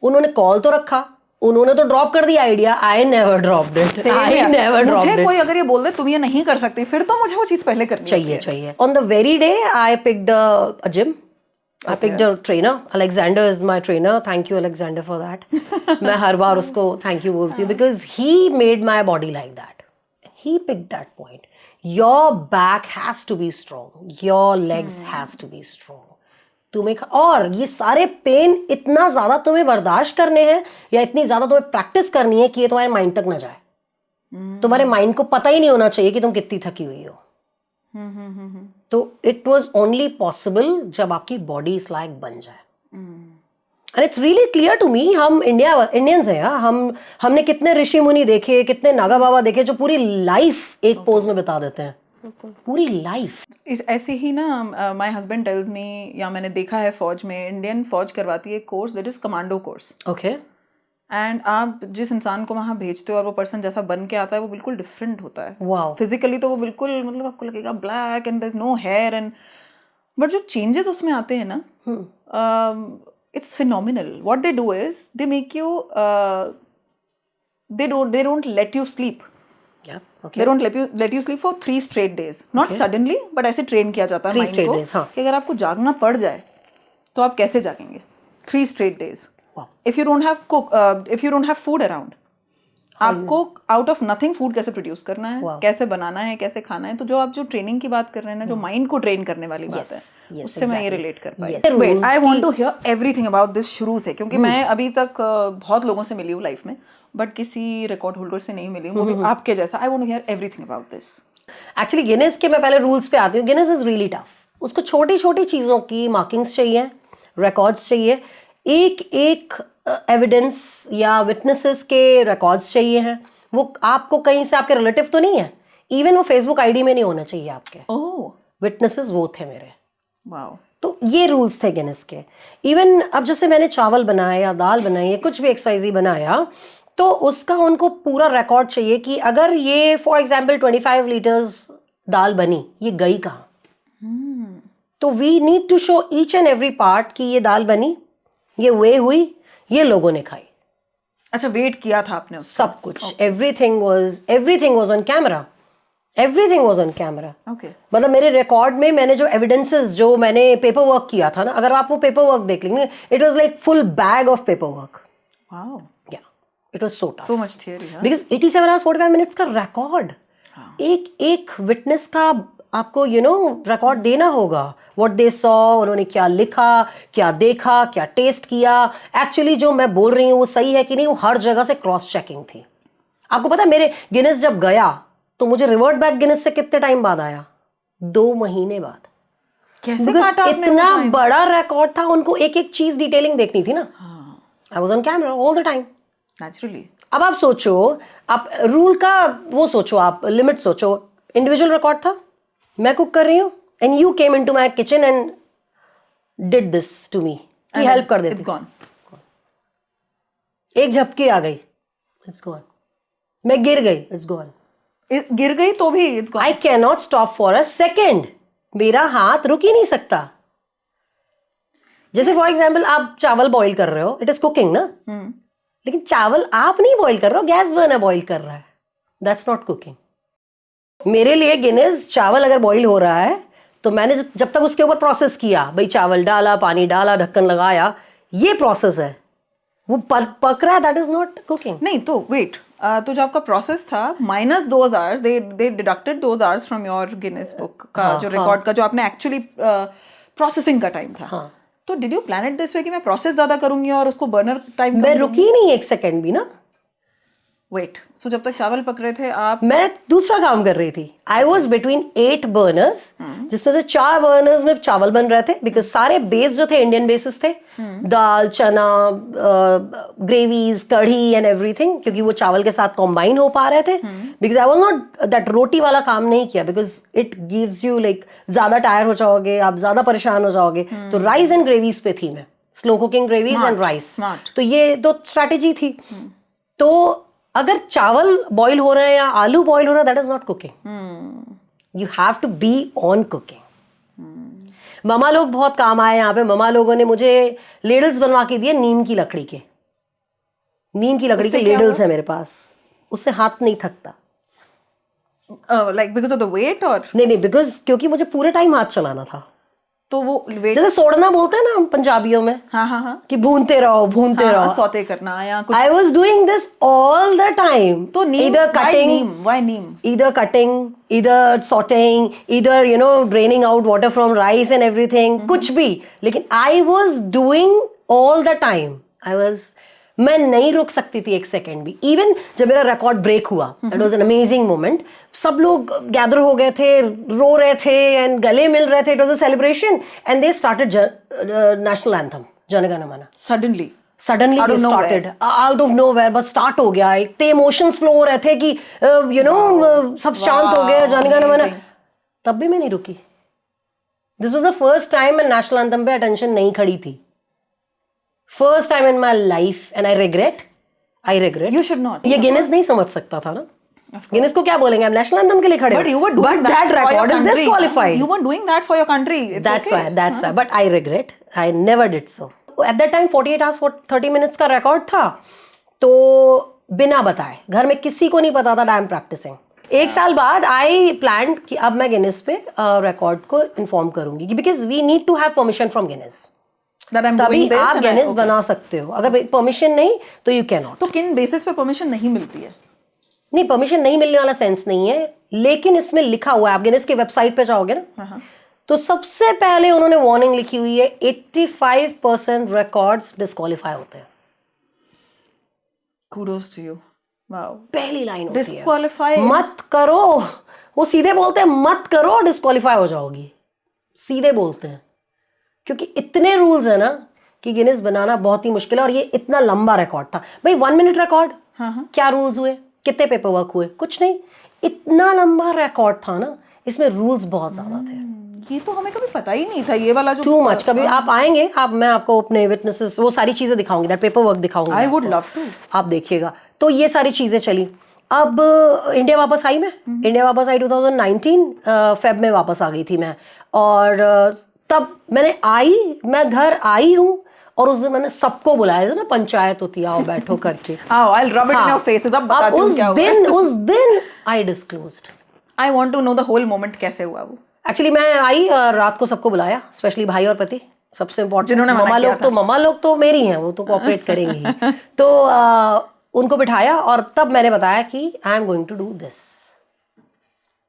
उन्होंने कॉल तो रखा, उन्होंने तो ड्रॉप कर दिया idea. I never dropped it. I never dropped मुझे इट. कोई अगर ये बोल दे तुम ये नहीं कर सकती, फिर तो मुझे वो चीज पहले करनी चाहिए. On the very day I picked a gym. I picked a trainer. Alexander is my trainer. Thank you Alexander for that. मैं हर बार उसको thank you बोलती हूँ because he made my body like that. He picked that point. Your back has to be strong. Your legs has to be strong. तुम्हें और ये सारे pen इतना ज्यादा तुम्हें बर्दाश्त करने हैं, या इतनी ज्यादा तुम्हें प्रैक्टिस करनी है कि ये तुम्हारे माइंड तक ना जाए. तुम्हारे माइंड को पता ही नहीं होना चाहिए कि तुम कितनी थकी हुई हो. तो इट वॉज ओनली पॉसिबल जब आपकी बॉडी इस लायक बन जाए. And it's really clear to me. हम इंडियंस हैं. हमने कितने ऋषि मुनि देखे, कितने नागा बाबा देखे जो पूरी लाइफ एक पोज में बिता देते हैं. पूरी लाइफ ऐसे ही ना. माय हस्बैंड टेल्स मी, या मैंने देखा है फौज में, इंडियन फौज करवाती है course that is commando course. Okay. And आप जिस इंसान को वहाँ भेजते हो और वो पर्सन जैसा बन के आता है, वो बिल्कुल डिफरेंट होता है. वाओ. फिजिकली तो वो बिल्कुल, मतलब आपको लगेगा black and there is no hair and, but जो चेंजेस उसमें आते हैं ना, it's phenomenal. What they do is they make you, they don't let you sleep. Yeah, okay. They don't let you sleep for 3 straight days. Not suddenly, but ऐसे train किया जाता है 3 mind straight को days, हाँ. कि अगर आपको जागना पड़ जाए तो आप कैसे जागेंगे 3 straight days. Wow. If you don't have food around, आपको आउट ऑफ नथिंग फूड कैसे प्रोड्यूस करना है, कैसे बनाना है, कैसे खाना है. तो जो ट्रेनिंग की बात कर रहे हैं ना, जो माइंड को ट्रेन करने वाली बात है, उससे मैं ये रिलेट कर पाई. Wait, I want to hear everything about this शुरू से, क्योंकि मैं अभी तक बहुत लोगों से मिली हूँ लाइफ में, बट किसी रिकॉर्ड होल्डर से नहीं मिली हूँ, वो भी आपके जैसा. I want to hear everything about this. Actually Guinness के मैं पहले रूल्स पे आती हूँ. Guinness is really tough. उसको छोटी छोटी चीज़ों की मार्किंग्स चाहिए, रिकॉर्ड्स चाहिए, एक एविडेंस या विटनेसेस के रिकॉर्ड्स चाहिए हैं. वो आपको कहीं से, आपके रिलेटिव तो नहीं है, इवन वो फेसबुक आईडी में नहीं होना चाहिए आपके. ओह, विटनेसेस वो थे मेरे. वाओ. तो ये रूल्स थे गिनेस के. इवन अब जैसे मैंने चावल बनाया या दाल बनाई या कुछ भी XYZ बनाया, तो उसका उनको पूरा रिकॉर्ड चाहिए कि अगर ये फॉर एग्जाम्पल 25 लीटर्स दाल बनी, ये गई कहाँ. तो we need to show each and every part कि ये दाल बनी, ये वे हुई, ये लोगों ने खाई. अच्छा, वेट किया था आपने उसका? सब कुछ. Everything was on camera. Everything was on camera. Okay. मतलब मेरे रिकॉर्ड में मैंने जो एविडेंसेस, जो मैंने पेपर वर्क किया था ना, अगर आप वो पेपर वर्क देख लेंगे, it was like full bag of paper work. Wow. Yeah it was so tough. So much theory. Because 87 hours 45 minutes का रिकॉर्ड, एक विटनेस का आपको रिकॉर्ड देना होगा. व्हाट दे सॉ, उन्होंने क्या लिखा, क्या देखा, क्या टेस्ट किया, एक्चुअली जो मैं बोल रही हूँ वो सही है कि नहीं, वो हर जगह से क्रॉस चेकिंग थी. आपको पता है मेरे गिनेस जब गया तो मुझे रिवर्ट बैक गिनेस से कितने टाइम बाद आया? 2 महीने बाद। कैसे Because काटा आपने इतना वो time? बड़ा रिकॉर्ड था, उनको एक एक चीज डिटेलिंग देखनी थी ना। हाँ, I was on camera all the time. naturally. अब आप सोचो, आप रूल का वो सोचो, आप लिमिट सोचो। इंडिविजुअल रिकॉर्ड था, मैं कुक कर रही हूँ and you came into my kitchen and did this to me, कि And हेल्प कर it's देती। gone. एक झपकी आ गई, इट्स गॉन। मैं गिर गई, इट्स गॉन। गिर गई तो भी it's gone. I can not stop for a second. मेरा हाथ रुक ही नहीं सकता। जैसे फॉर एग्जाम्पल आप चावल बॉईल कर रहे हो, इट इज कुकिंग ना, लेकिन चावल आप नहीं बॉईल कर रहे हो, गैस बर्नर बॉईल कर रहा है, दैट्स नॉट कुकिंग। मेरे लिए गिनेस चावल अगर बॉईल हो रहा है तो मैंने जब तक उसके ऊपर प्रोसेस किया, भाई चावल डाला, पानी डाला, ढक्कन लगाया, ये प्रोसेस है, वो पक रहा है, दैट इज नॉट कुकिंग। नहीं तो वेट, तो जो आपका प्रोसेस था minus those hours, they deducted those hours from your Guinness book का जो रिकॉर्ड का जो आपने एक्चुअली प्रोसेसिंग का टाइम था। हाँ। तो did you plan it this way कि मैं प्रोसेस ज्यादा करूंगी और उसको बर्नर टाइम मैं रुकी नहीं एक सेकेंड भी ना। वेट, सो जब तक चावल पक रहे थे आप मैं दूसरा काम कर रही थी। आई वॉज बिटवीन 8 बर्नर्स, जिसमें से 4 बर्नर्स में चावल बन रहे थे, बिकॉज सारे बेस जो थे इंडियन बेसिस थे, दाल, चना, ग्रेवीज, कढ़ी एंड एवरीथिंग, क्योंकि वो चावल के साथ कॉम्बाइन हो पा रहे थे। Because I was not that रोटी वाला काम नहीं किया, because it gives you like ज्यादा टायर हो जाओगे, आप ज्यादा परेशान हो जाओगे। तो राइस एंड ग्रेवीज पे थी मैं, slow cooking gravies and rice. तो ये 2 स्ट्रैटेजी थी। तो अगर चावल बॉईल हो रहे हैं या आलू बॉईल हो रहा है, that is not cooking. You have to be on cooking. Mama लोग बहुत काम आए यहाँ पे। ममा लोगों ने मुझे लेडल्स बनवा के दिए नीम की लकड़ी के। नीम की लकड़ी के लेडल्स है मेरे पास, उससे हाथ नहीं थकता। Like because of the weight और नहीं, बिकॉज क्योंकि मुझे पूरे टाइम हाथ चलाना था। तो वो वेट, जैसे सोड़ना बोलते हैं ना हम पंजाबियों में, हाँ कि भूनते रहो, सौते करना या कुछ। I was doing this all the time. तो नीम, why Neem? Either cutting, either sauteing, either draining out water from rice and everything, कुछ भी। लेकिन I was doing all the time. मैं नहीं रुक सकती थी एक सेकेंड भी। इवन जब मेरा रिकॉर्ड ब्रेक हुआ, that was an amazing moment. सब लोग गैदर हो गए थे, रो रहे थे एंड गले मिल रहे थे। It was a celebration and they started national anthem, Jana Gana मन। Suddenly they started out of nowhere, बस स्टार्ट हो गया। इतने इमोशंस फ्लो हो रहे थे कि सब शांत हो गए, जन गण मन। तब भी मैं नहीं रुकी। This was the first time मैं नेशनल एंथम पे अटेंशन नहीं खड़ी थी। First time in my life, and I regret. You should not. ये गिनेस नहीं समझ सकता था ना। गिनेस को क्या बोलेंगे, हम नेशनल एंथम के लिए खड़े। But you were doing that record is disqualified. You were doing that for your country. That's why. But I regret. I never did so. At that time 48 hours 30 minutes का record था। तो बिना बताए, घर में किसी को नहीं पता था आई एम प्रैक्टिसिंग। 1 साल बाद आई प्लान कि अब मैं गिनेस पे रिकॉर्ड को इन्फॉर्म करूंगी, because we need to have permission from Guinness. तभी आप गिनेस बना सकते हो। अगर परमिशन नहीं तो यू कैन नॉट। तो किन बेसिस पे परमिशन नहीं मिलती है? नहीं, परमिशन नहीं मिलने वाला सेंस नहीं है, लेकिन इसमें लिखा हुआ है। आप गिनेस के वेबसाइट पे जाओगे ना, तो सबसे पहले उन्होंने वार्निंग लिखी हुई है, 85% रिकॉर्ड्स डिस्क्वालीफाई होते हैं। Kudos to you. Wow. पहली लाइन होती है, डिस्क्वालीफाई मत करो। वो सीधे बोलते हैं मत करो, डिस्क्वालीफाई हो जाओगी। सीधे बोलते हैं, क्योंकि इतने रूल्स है ना कि गिनेस बनाना बहुत ही मुश्किल है। और ये इतना लंबा रिकॉर्ड था भाई, 1 मिनट रिकॉर्ड। क्या रूल्स हुए, कितने पेपर वर्क हुए, कुछ नहीं। इतना लंबा रिकॉर्ड था ना, इसमें रूल्स बहुत ज्यादा थे। ये तो हमें कभी पता ही नहीं था, ये वाला जो टू मच। कभी आप आएंगे, मैं आपको अपने विटनेसेस वो सारी चीजें दिखाऊंगी, दैट पेपर वर्क दिखाऊंगी। आई वुड लव टू, आप देखिएगा। तो ये सारी चीजें चली। अब इंडिया वापस आई मैं। इंडिया वापस आई 2019 फेब में वापस आ गई थी मैं। और तब मैं घर आई हूँ, और उस दिन मैंने सबको बुलाया, ना पंचायत होती है, आओ बैठो करके। I'll rub it in your faces. अब बता दूं क्या हुआ? उस दिन I disclosed. I want to know the whole moment, कैसे हुआ वो? एक्चुअली मैं आई, रात को सबको बुलाया, स्पेशली भाई और पति, सबसे इम्पोर्टेंट। जिन्होंने ममा लोग तो मेरी हैं, वो तो कोऑपरेट करेंगी ही। तो उनको बिठाया और तब मैंने बताया कि I am going to do this.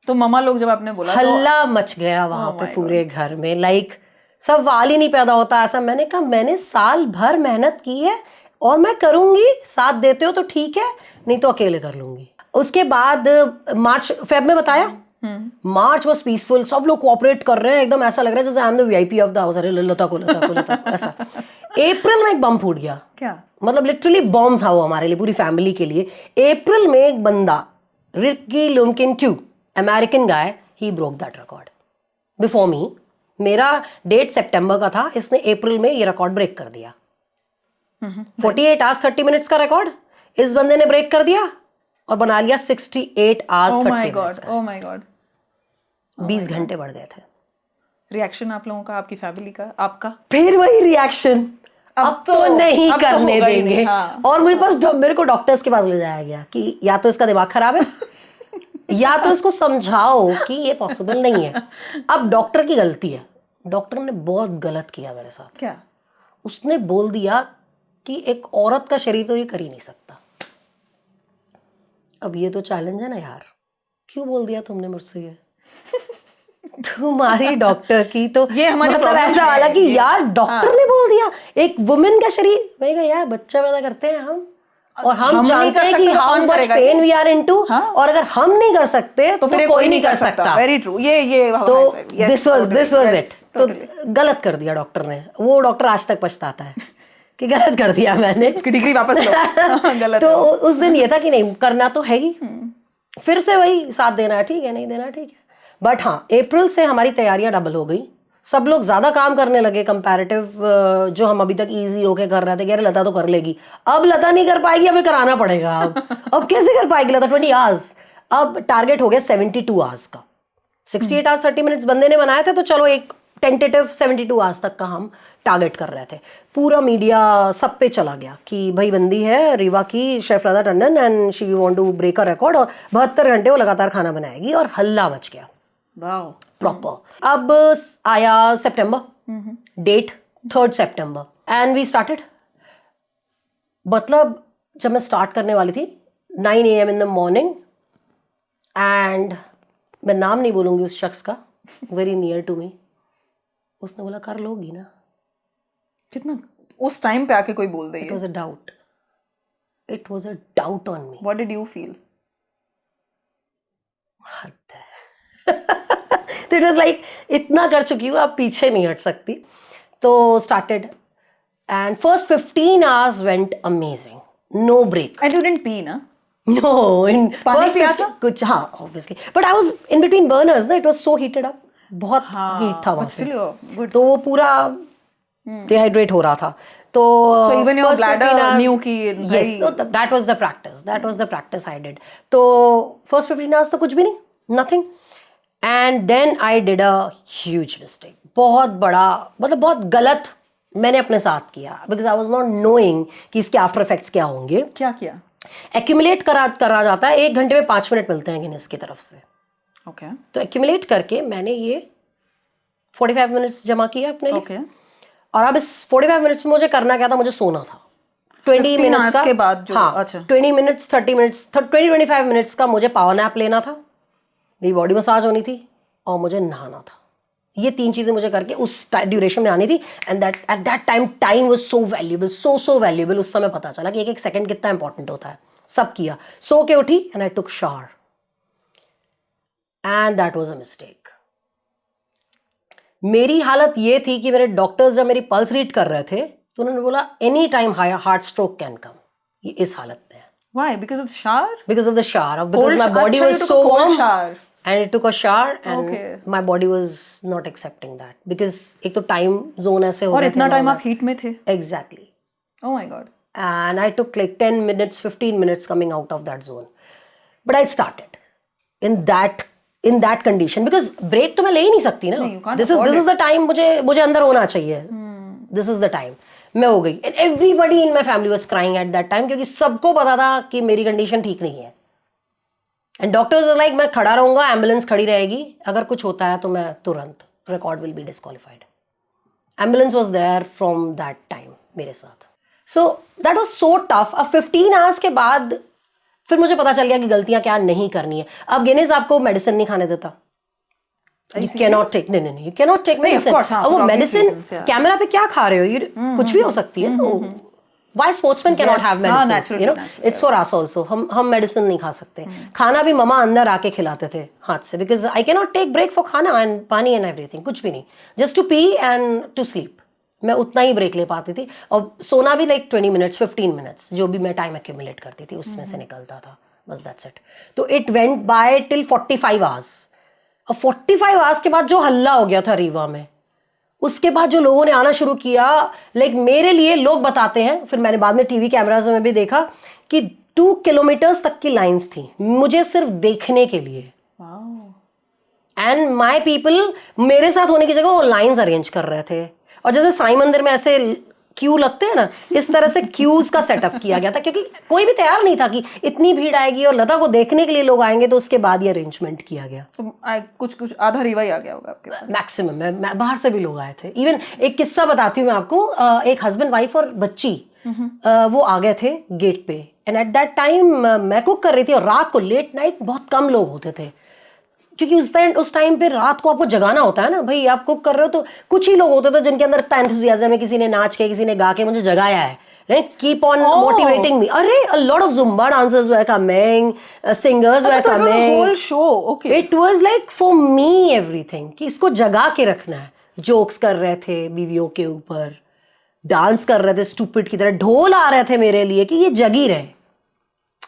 तो ममा लोग जब आपने बोला, हल्ला मच गया वहां पे पूरे घर में। लाइक सवाल ही नहीं पैदा होता ऐसा। मैंने कहा मैंने साल भर मेहनत की है और मैं करूंगी, साथ देते हो तो ठीक है, नहीं तो अकेले कर लूंगी। उसके बाद मार्च फेब में बताया मार्च वॉज पीसफुल, सब लोग कोऑपरेट कर रहे हैं, एकदम ऐसा लग रहा है जैसे I am the VIP of the house, अरे लता ऐसा। अप्रैल में एक बम फूट गया, क्या मतलब लिटरली बॉम्ब था वो हमारे लिए, पूरी फैमिली के लिए। अप्रैल में एक बंदा, Ricky Lumkin 2, American guy, he broke that record before me. मेरा डेट सितंबर का था, इसने अप्रैल में ये रिकॉर्ड ब्रेक कर दिया। 48 आवर्स 30 मिनट्स का रिकॉर्ड इस बंदे ने ब्रेक कर दिया और बना लिया 68 आवर्स 30 मिनट्स का। ओह माय गॉड, 20 घंटे बढ़ गए थे। रिएक्शन आप लोगों का, आपकी फैमिली का, आपका? फिर वही रिएक्शन, अब तो नहीं अब तो करने होगा ही देंगे। नहीं, हाँ। और मेरे को डॉक्टर्स के पास ले जाया गया कि या तो इसका दिमाग खराब है या तो इसको समझाओ कि ये पॉसिबल नहीं है। अब डॉक्टर की गलती है, डॉक्टर ने बहुत गलत किया मेरे साथ। क्या? उसने बोल दिया कि एक औरत का शरीर तो ये कर ही नहीं सकता। अब ये तो चैलेंज है ना यार, क्यों बोल दिया तुमने मुझसे ये? तुम्हारी डॉक्टर की तो ये हमारी मतलब problem ऐसा है, वाला कि ये- यार डॉक्टर ने बोल दिया एक वुमेन का शरीर। मैं कहा यार बच्चा पैदा करते हैं हम, और हम नहीं जानते कर हैं कि सकते तो हाउ कौन मच करेगा? पेन वी आर इनटू, हाँ। और अगर हम नहीं कर सकते तो फिर कोई नहीं कर सकता। वेरी ट्रू, ये तो yes, this was totally, it. yes, तो totally. गलत कर दिया डॉक्टर ने। वो डॉक्टर आज तक पछताता है कि गलत कर दिया मैंने। उसकी डिग्री वापस लो। गलत तो है। उस दिन ये था कि नहीं करना तो है ही, फिर से वही साथ देना है, ठीक है, नहीं देना ठीक है। बट हाँ, अप्रैल से हमारी तैयारियां डबल हो गई, सब लोग ज्यादा काम करने लगे कंपैरेटिव। जो हम अभी तक इजी होके कर रहे थे कि अरे लता तो कर लेगी, अब लता नहीं कर पाएगी, अभी कराना पड़ेगा। अब कैसे कर पाएगी लता 20 आवर्स? अब टारगेट हो गया 72 आवर्स का। 68 आवर्स 30 मिनट्स बंदे ने बनाए थे, तो चलो एक टेंटेटिव 72 आवर्स तक का हम टारगेट कर रहे थे। पूरा मीडिया सब पे चला गया कि भाई बंदी है रीवा की, chef Lata Tandon, and she want to break a record, और 72 घंटे वो लगातार खाना बनाएगी, और हल्ला मच गया वाओ। प्रॉपर। अब आया सितंबर, डेट 3 सितंबर, एंड वी स्टार्टेड। मतलब जब मैं स्टार्ट करने वाली थी 9 AM in the morning, and मैं नाम नहीं बोलूंगी उस शख्स का, वेरी नियर टू मी, उसने बोला कर लोगी ना। कितना उस टाइम पे आके कोई बोल दे? It was a doubt, it was a doubt on me. What did you feel? हद है। तो इट वाज लाइक इतना कर चुकी हूँ, अब पीछे नहीं हट सकती। तो started, and first 15 hours went amazing, no break. And you didn't pee ना? No, in पानी first पिया 50 था? कुछ, हाँ obviously, but I was in between burners ना, it was so heated up, बहुत हीट था वहाँ but से, still you're good. तो वो पूरा डिहाइड्रेट हो रहा था। तो So even your first bladder 15 hours- knew कि yes, भाई- so that was the practice, that was the practice I did. तो first 15 hours तो कुछ भी नहीं, nothing, and then I did a huge mistake, बहुत बड़ा, मतलब बहुत गलत मैंने अपने साथ किया, because I was not knowing कि इसके आफ्टर इफेक्ट्स क्या होंगे। क्या किया? एक्यूमुलेट करा जाता है, 1 घंटे में 5 मिनट मिलते हैं गिनेस की तरफ से। ओके तो एक्यूमुलेट करके मैंने ये 45 मिनट्स जमा किया अपने लिए। ओके। और अब इस 45 मिनट्स में मुझे करना क्या था, मुझे सोना था। 20 मिनट्स का के बाद जो, हाँ, अच्छा 20 मिनट्स 30 मिनट्स 20-25 मिनट्स का मुझे पावर नैप लेना था, मेरी बॉडी मसाज होनी थी, और मुझे नहाना था। ये 3 चीजें मुझे करके उस ड्यूरेशन में आनी थी। And that at that time was so valuable, so valuable. उस समय पता चला कि एक सेकंड कितना इंपॉर्टेंट होता है। सब किया, सो के उठी, and I took shower, and that was a mistake. मेरी हालत ये थी कि मेरे डॉक्टर्स जब मेरी पल्स रीड कर रहे थे तो उन्होंने बोला any time heart stroke can come. ये इस हालत में है। Why? Because of shower? Because of the shower, because my body अच्छा, was you took so a cold warm, shower. and it took a shower, and Okay. my body was not accepting that, because एक तो time zone ऐसे हो और गए थे इतना ना टाइम मैं- आप हीट में थे? exactly, Oh my god. and I took like 10 minutes 15 minutes coming out of that zone, but I started in that condition, because break तो मैं ले ही नहीं सकती ना। नहीं, you can't this is afford the time मुझे अंदर होना चाहिए। this is the time मैं हो गई, and everybody in my family was crying at that time, क्योंकि सबको पता था कि मेरी कंडीशन ठीक नहीं है। एंड डॉक्टर्स लाइक मैं खड़ा रहूंगा, एम्बुलेंस खड़ी रहेगी, अगर कुछ होता है तो मैं तुरंत, record will be disqualified. Ambulance was there from that time मेरे साथ। So that was so tough. अब 15 आवर्स के बाद फिर मुझे पता चल गया कि गलतियां क्या नहीं करनी है। अब गिनीज आपको मेडिसिन नहीं खाने देता, यू कैन नॉट टेक, नहीं you can not take medicine. course, हाँ, अब वो for obvious medicine reasons, yeah. Camera पे क्या खा रहे हो, ये कुछ भी हो सकती है। तो Why sportsmen cannot Yes, have हाँ, medicines? naturally, You know, naturally. it's for us also. हम मेडिसिन नहीं खा सकते. खाना भी ममा अंदर आके खिलाते थे हाथ से, because I cannot take break for खाना and पानी and everything, कुछ भी नहीं. Just to pee and to sleep. मैं उतना ही ब्रेक ले पाती थी, और सोना भी like 20 minutes, 15 minutes, जो भी मैं टाइम एक्यूमुलेट करती थी उसमें से निकलता था. बस that's it. तो it went by till 45 hours. और 45 आवर्स के बाद जो हल्ला हो गया था रीवा में, उसके बाद जो लोगों ने आना शुरू किया, लाइक मेरे लिए लोग बताते हैं, फिर मैंने बाद में टीवी कैमराज में भी देखा कि 2 किलोमीटर्स तक की लाइंस थी मुझे सिर्फ देखने के लिए. एंड माई पीपल मेरे साथ होने की जगह वो लाइंस अरेंज कर रहे थे, और जैसे साईं मंदिर में ऐसे क्यू लगते हैं ना, इस तरह से क्यूज का सेटअप किया गया था, क्योंकि कोई भी तैयार नहीं था कि इतनी भीड़ आएगी और लता को देखने के लिए लोग आएंगे. तो उसके बाद ये अरेंजमेंट किया गया. तो कुछ आधा रीवा ही आ गया होगा आपके पास. मैक्सिमम बाहर से भी लोग आए थे. इवन एक किस्सा बताती हूँ मैं आपको. एक हस्बैंड वाइफ और बच्ची वो आ गए थे गेट पे, एंड एट दैट टाइम मैं कुक कर रही थी, और रात को लेट नाइट बहुत कम लोग होते थे, क्योंकि उस टाइम पे रात को आपको जगाना होता है ना भाई. आप कुक कर रहे हो तो कुछ ही लोग होते थे जिनके अंदर इतना एंथुसियाज्म है, किसी ने नाच के, किसी ने गा के मुझे जगाया है. Right? Keep on motivating me. अरे a lot of Zumba dancers were coming, singers were तो coming. whole show, okay. It was like for me everything, कि इसको जगा के रखना है. जोक्स कर रहे थे बीवियों के ऊपर, डांस कर रहे थे स्टूपिड की तरह, ढोल आ रहे थे मेरे लिए कि ये जगी रहे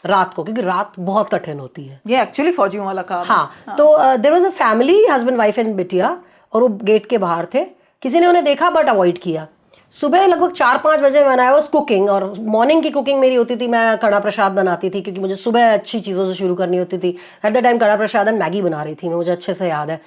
रात को, क्योंकि रात बहुत कठिन होती है. ये एक्चुअली फौजियों वाला काम. हाँ. तो there was a family, husband wife and बिटिया, और वो गेट के बाहर थे. किसी ने उन्हें देखा बट अवॉइड किया. सुबह लगभग 4-5 बजे मैंने आई वाज कुकिंग, और मॉर्निंग की कुकिंग मेरी होती थी, मैं कड़ा प्रसाद बनाती थी, क्योंकि मुझे सुबह अच्छी चीज़ों से शुरू करनी होती थी. एट द टाइम कड़ा प्रसाद एंड मैगी बना रही थी मैं, मुझे अच्छे से याद है.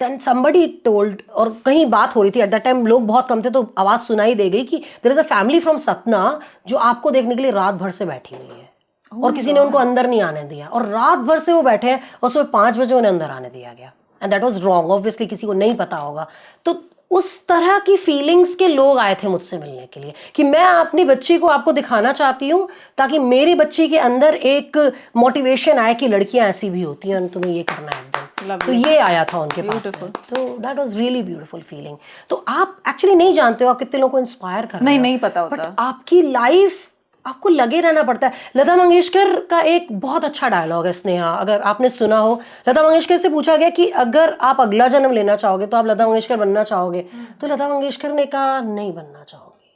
देन समबडी टोल्ड, और कहीं बात हो रही थी, एट द टाइम लोग बहुत कम थे, तो आवाज़ सुनाई दे गई कि there is a family from Satna जो आपको देखने के लिए रात भर से बैठी हुई है, और किसी ने उनको अंदर नहीं आने दिया, और रात भर से वो बैठे हैं, और सुबह 5 बजे उन्हें अंदर आने दिया गया. And that was wrong. Obviously किसी को नहीं पता होगा. तो उस तरह की फीलिंग्स के लोग आए थे मुझसे मिलने के लिए, कि मैं अपनी बच्ची को आपको दिखाना चाहती हूँ, ताकि मेरी बच्ची के अंदर एक मोटिवेशन आए कि लड़कियां ऐसी भी होती हैं, तुम्हें ये करना है एकदम. तो ये आया था उनके पास से. तो that was really beautiful feeling. तो आप एक्चुअली नहीं जानते हो आप कितने लोगों को इंस्पायर कर रहे हो. नहीं पता होता. बट आपकी लाइफ, आपको लगे रहना पड़ता है. लता मंगेशकर का एक बहुत अच्छा डायलॉग है स्नेहा, अगर आपने सुना हो. लता मंगेशकर से पूछा गया कि अगर आप अगला जन्म लेना चाहोगे तो आप लता मंगेशकर बनना चाहोगे? तो लता मंगेशकर ने कहा नहीं बनना चाहोगी,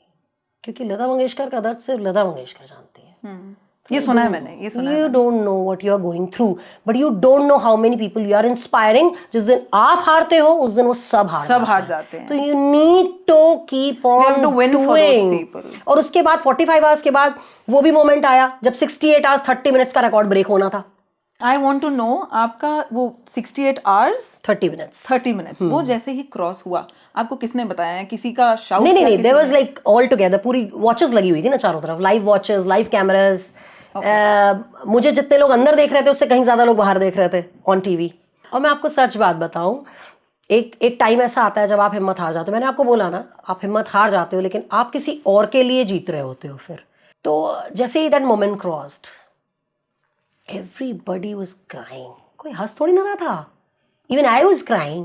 क्योंकि लता मंगेशकर का दर्द सिर्फ लता मंगेशकर जानती है. ये सुना है मैंने, ये सुना है. You don't know what you are going through, but you don't know how many people you are inspiring. जिस दिन आप हारते हो उस दिन वो सब हार जाते हैं. तो you need to keep on You have to win for those doing. people. और उसके बाद 45 आवर्स के बाद वो भी मोमेंट आया जब 68 आवर्स 30 मिनट्स का रिकॉर्ड ब्रेक होना था. I want to know आपका वो 68 hours 30 मिनट्स वो जैसे ही क्रॉस हुआ, आपको किसने बताया है? किसी का शाउट? नहीं, there was like all together पूरी वॉचेस लगी हुई थी ना चारों तरफ, लाइव वॉचेस, लाइव कैमरास. मुझे जितने लोग अंदर देख रहे थे उससे कहीं ज्यादा लोग बाहर देख रहे थे ऑन टीवी. और मैं आपको सच बात बताऊं, एक टाइम ऐसा आता है जब आप हिम्मत हार जाते हो. मैंने आपको बोला ना, आप हिम्मत हार जाते हो, लेकिन आप किसी और के लिए जीत रहे होते हो फिर. तो जैसे ही that moment crossed, everybody was crying. कोई हंस थोड़ी ना रहा था. Even I was crying.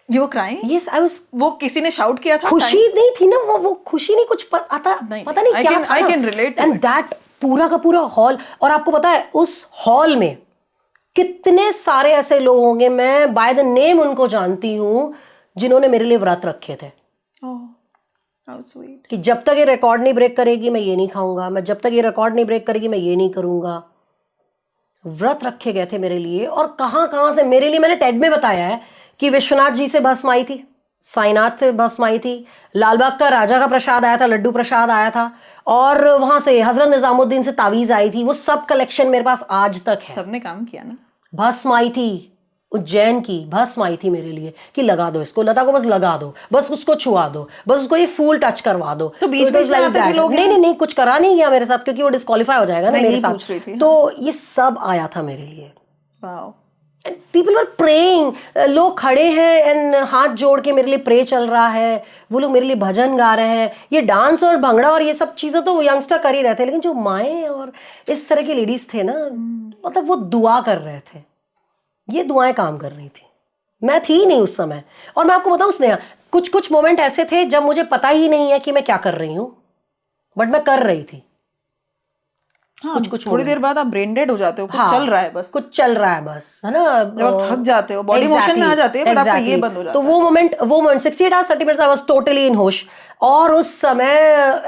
You were crying? Yes, I was. वो किसी ने शाउट किया था? खुशी नहीं थी ना, वो खुशी नहीं, कुछ पता नहीं क्या था. I can relate to And that पूरा का पूरा हॉल, और आपको पता है उस हॉल में कितने सारे ऐसे लोग होंगे, मैं बाय द नेम उनको जानती हूँ, जिन्होंने मेरे लिए व्रत रखे थे. Oh, how sweet. कि जब तक ये रिकॉर्ड नहीं ब्रेक करेगी मैं ये नहीं खाऊंगा, मैं जब तक ये रिकॉर्ड नहीं ब्रेक करेगी मैं ये नहीं करूंगा. व्रत रखे गए थे मेरे लिए. और कहाँ से मेरे लिए, मैंने टेड में बताया है कि विश्वनाथ जी से भस्म आई थी, साईनाथ से भस्म आई थी, लालबाग का राजा का प्रसाद आया था, लड्डू प्रसाद आया था, और वहां से हजरत निजामुद्दीन से तावीज आई थी. वो सब कलेक्शन मेरे पास आज तक है. सबने काम किया ना. भस्म आई थी उज्जैन की, भस्म आई थी मेरे लिए कि लगा दो इसको, लता को बस लगा दो, बस उसको छुआ दो, बस उसको ये फूल टच करवा दो. तो बीच में आते थे लोग? नहीं, कुछ करा नहीं गया मेरे साथ, क्योंकि वो डिस्क्वालीफाई हो जाएगा ना मेरे साथ. तो ये सब आया था मेरे लिए. वाओ. People were praying. लोग खड़े हैं एंड हाथ जोड़ के मेरे लिए प्रे चल रहा है, वो लोग मेरे लिए भजन गा रहे हैं. ये डांस और भंगड़ा और ये सब चीज़ें तो यंगस्टर कर ही रहे थे, लेकिन जो माएँ और इस तरह की लेडीज थे ना, मतलब वो दुआ कर रहे थे. ये दुआएं काम कर रही थी. मैं थी ही नहीं उस समय. और मैं आपको बताऊं स्नेहा, कुछ मोमेंट ऐसे थे जब मुझे पता ही नहीं है कि मैं क्या कर रही हूँ, बट मैं कर रही थी। हाँ, कुछ थोड़ी देर बाद आप ब्रेन डेड हो जाते हो, कुछ चल रहा है बस, कुछ चल रहा है बस, है ना। जब आप थक जाते हो, बॉडी मोशन में आ जाते हैं, बट आपका ये बंद हो जाता है। तो वो moment 68 hours 30 minutes I was totally in होश। और उस समय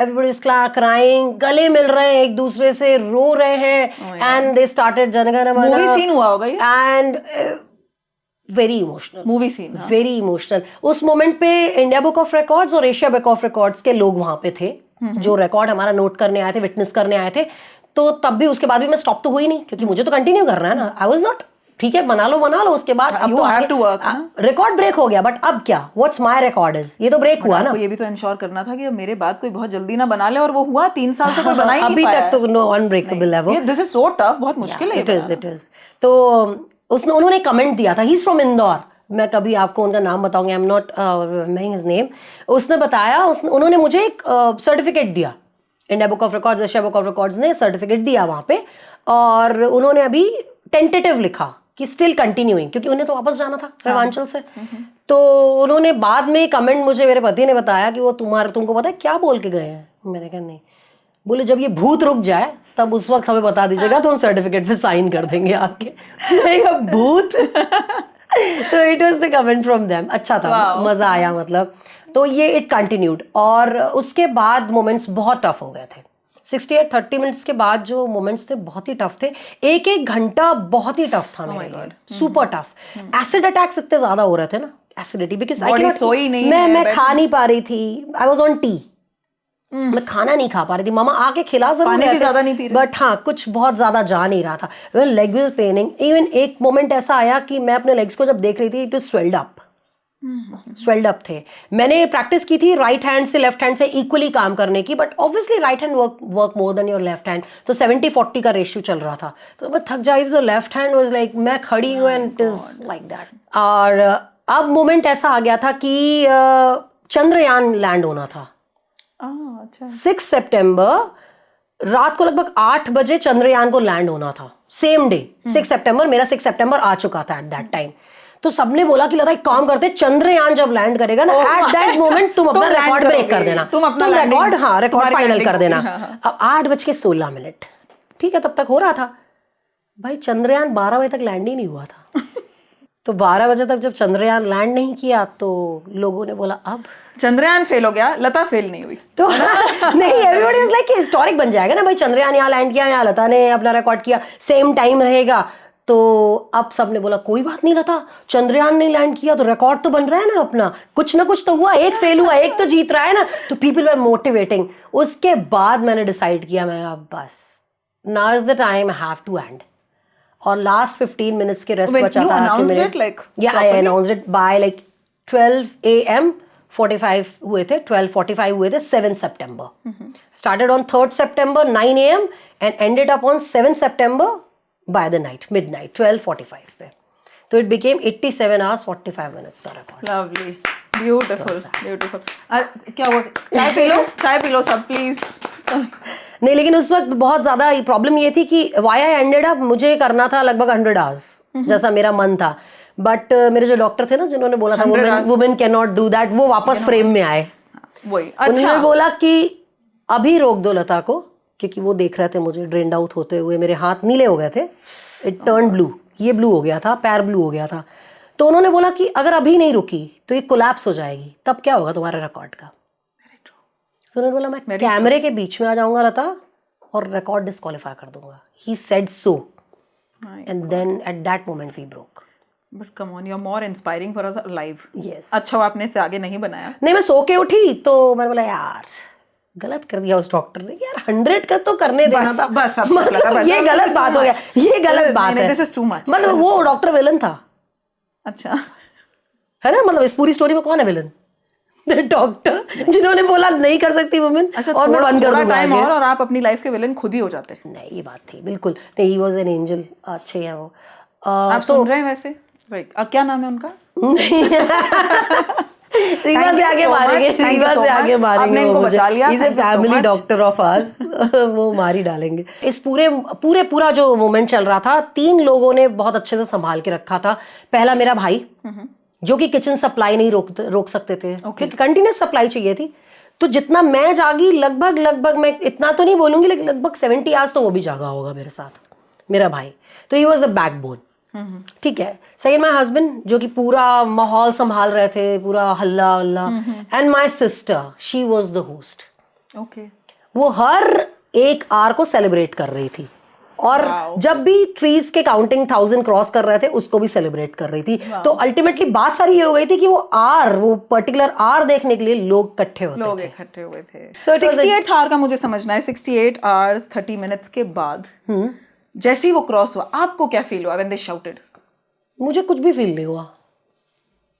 एवरीबॉडी इज क्राइंग, गले मिल रहे हैं एक दूसरे से, रो रहे हैं, एंड दे स्टार्टेड जनगण मन। मूवी सीन हुआ होगा ये, and very emotional movie scene, very emotional. उस मोमेंट पे इंडिया बुक ऑफ रिकॉर्ड्स और एशिया बुक ऑफ रिकॉर्ड्स के लोग वहां पे थे, जो रिकॉर्ड हमारा नोट करने आए थे, विटनेस करने आए थे। तो तब भी उसके बाद भी मैं स्टॉप तो हुई नहीं, क्योंकि मुझे तो कंटिन्यू करना है ना। आई वाज नॉट, ठीक है बना लो उसके बाद अब तो रिकॉर्ड ब्रेक हो गया, बट अब क्या, व्हाट्स माय रिकॉर्ड इज, ये तो ब्रेक हुआ ना। ये भी तो इंश्योर करना था कि मेरे बाद कोई बहुत जल्दी ना बना ले, और वो हुआ 3 साल से कोई बना ही नहीं पाया। अभी तक तो नो अनब्रेकेबल है वो। दिस इज सो टफ, बहुत मुश्किल है। It is. तो उन्होंने कमेंट दिया था, ही इज फ्रॉम इंदौर, मैं कभी आपको उनका नाम बताऊंगी, आई am not remembering his name. उसने बताया, उन्होंने मुझे एक सर्टिफिकेट दिया, India book of records, Asia book of records ने सर्टिफिकेट दिया वहां पे, और उन्होंने अभी टेंटेटिव लिखा कि स्टिल कंटिन्यूइंग, क्योंकि उन्हें तो वापस जाना था रेवांचल से। तो उन्होंने बाद में कमेंट, मुझे मेरे पति ने बताया कि वो तुमको पता है क्या बोल के गए हैं। मैंने कहा नहीं। बोले जब ये भूत रुक जाए तब उस वक्त हमें बता दीजिएगा, तो हम सर्टिफिकेट पे साइन कर देंगे आपके। भूत। तो it was the comment from them. अच्छा था, मजा आया मतलब। तो ये इट कंटिन्यूड, और उसके बाद मोमेंट्स बहुत टफ हो गए थे। 68-30 मिनट्स के बाद जो मोमेंट्स थे बहुत ही टफ थे। एक घंटा बहुत ही टफ था मेरे लिए, सुपर टफ। एसिड अटैक्स इतने ज्यादा हो रहे थे ना, एसिडिटी, बिकॉज मैं खा नहीं पा रही थी। आई वाज ऑन टी, मैं खाना नहीं खा पा रही थी। मामा आके खिला जरूर रहे थे, बट हाँ कुछ बहुत ज्यादा जा नहीं रहा था। Well leg will paining. Even एक मोमेंट ऐसा आया कि मैं अपने लेग्स को जब देख रही थी, इट वाज स्वेल्ड अप थे। मैंने प्रैक्टिस की थी राइट हैंड से लेफ्ट हैंड से इक्वली काम करने की, but obviously right hand work more than your left hand. तो 70-40 का रेशियो चल रहा था। तो मैं थक जाई थी, तो लेफ्ट हैंड वाज लाइक, मैं खड़ी हूँ and it is like that. और अब मोमेंट ऐसा आ गया था कि चंद्रयान लैंड होना था। 6 सितंबर रात को लगभग 8 बजे चंद्रयान को लैंड होना था, सेम डे 6 सितंबर। मेरा 6 सितंबर आ चुका था एट दैट टाइम। तो सबने बोला कि लता एक काम करते, चंद्रयान जब लैंड करेगा ना, एट दैट मोमेंट तुम अपना रिकॉर्ड ब्रेक कर देना, तुम रिकॉर्ड फाइनल कर देना। अब 8:16 ठीक है, तब तक हो रहा था भाई। चंद्रयान 12 बजे तक लैंड ही नहीं हुआ था। तो 12 बजे तक जब चंद्रयान लैंड नहीं किया, तो लोगों ने बोला अब चंद्रयान फेल हो गया, लता फेल नहीं हुई। तो नहीं, एवरीबॉडी इज लाइक हिस्टोरिक बन जाएगा ना भाई, चंद्रयान यहाँ लैंड किया, यहाँ लता ने अपना रिकॉर्ड किया, सेम टाइम रहेगा। तो अब सबने बोला कोई बात नहीं लता, चंद्रयान नहीं लैंड किया तो रिकॉर्ड तो बन रहा है ना अपना, कुछ ना कुछ तो हुआ, एक फेल हुआ, एक तो जीत रहा है ना। तो पीपल वर मोटिवेटिंग। उसके बाद मैंने डिसाइड किया, मैं अब बस now is the time, I have to end. और लास्ट 15 मिनट्स के रेस्ट बचा था कि मेरे, I announced it by like 12 AM 45 हुए थे, 12:45 हुए थे 7 सितंबर। स्टार्टेड ऑन 3 सितंबर 9 AM and ended up on 7 सितंबर बाय द नाइट, मिडनाइट 12:45 पे। तो इट बिकेम 87 hours 45 minutes का रिकॉर्ड। Lovely, beautiful, beautiful. क्या हुआ? चाय पी लो सब प्लीज। नहीं, लेकिन उस वक्त बहुत ज्यादा प्रॉब्लम ये थी कि व्हाई आई एंडेड अप, मुझे करना था लगभग 100 hours जैसा मेरा मन था, बट मेरे जो डॉक्टर थे ना, जिन्होंने बोला था women can not do that, वो वापस फ्रेम में आए। वही उन्होंने बोला कि अभी रोक दो लता को, क्योंकि वो देख रहे थे मुझे ड्रेन्ड आउट होते हुए, मेरे हाथ नीले हो गए थे, इट टर्न ब्लू, ये ब्लू हो गया था, पैर ब्लू हो गया था। तो उन्होंने बोला कि अगर अभी नहीं रुकी तो ये कोलैप्स हो जाएगी, तब क्या होगा तुम्हारे रिकॉर्ड का। तो उन्होंने बोला मैं कैमरे के बीच में आ जाऊंगा लता और रिकॉर्ड डिस्क्वालीफाई कर दूंगा। He said so, and then at that moment we broke. But come on, you are more inspiring for us live. Yes. अच्छा, आपने इससे आगे नहीं बनाया? नहीं, मैं सो के उठी तो मैंने बोला यार गलत कर दिया उस डॉक्टर ने, यार 100 का तो करने देना था। बस मतलब ये गलत बात हो गया, ये गलत बात है। This is too much. मतलब वो डॉक्टर विलन था। अच्छा, है ना, मतलब इस पूरी स्टोरी में कौन है विलन? डॉक्टर जिन्होंने बोला नहीं कर सकती वुमेन, अच्छा, और मैं बंद कर दूंगा टाइम और आप अपनी लाइफ के विलन खुद ही हो जाते। नहीं, ये बात थी बिल्कुल नहीं, ही वाज एन एंजल, अच्छे हैं वो। आप सुन रहे हैं वैसे? क्या नाम है उनका? रीवा से आगे मारेंगे, रीवा से आगे मारेंगे। आपने इनको बचा लिया। Is a family doctor of us. वो मार ही डालेंगे। इस पूरा जो मोमेंट चल रहा था, 3 लोगों ने बहुत अच्छे से संभाल के रखा था। पहला मेरा भाई, जो कि किचन सप्लाई नहीं रोक सकते थे, क्योंकि कंटिन्यूस सप्लाई चाहिए थी। तो जितना मैं जागी लगभग मैं इतना तो नहीं बोलूंगी लेकिन लगभग 70 आवर्स तो वो भी जागा होगा मेरे साथ, मेरा भाई। तो ही वॉज द बैकबोन। ठीक है। सेकेंड माई हस्बैंड जो कि पूरा माहौल संभाल रहे थे, पूरा हल्ला हल्ला। And my sister, she was the host. Okay. वो हर एक आर को सेलिब्रेट कर रही थी, और जब भी ट्रीज के काउंटिंग 1000 क्रॉस कर रहे थे उसको भी सेलिब्रेट कर रही थी। तो अल्टीमेटली बात सारी ये हो गई थी कि वो पर्टिकुलर आर देखने के लिए लोग इकट्ठे हुए थे। So 68 आवर का मुझे समझना है, 68 आवर्स 30 मिनट्स के बाद जैसे ही वो क्रॉस हुआ आपको क्या फील हुआ when they shouted? मुझे कुछ भी फील नहीं हुआ।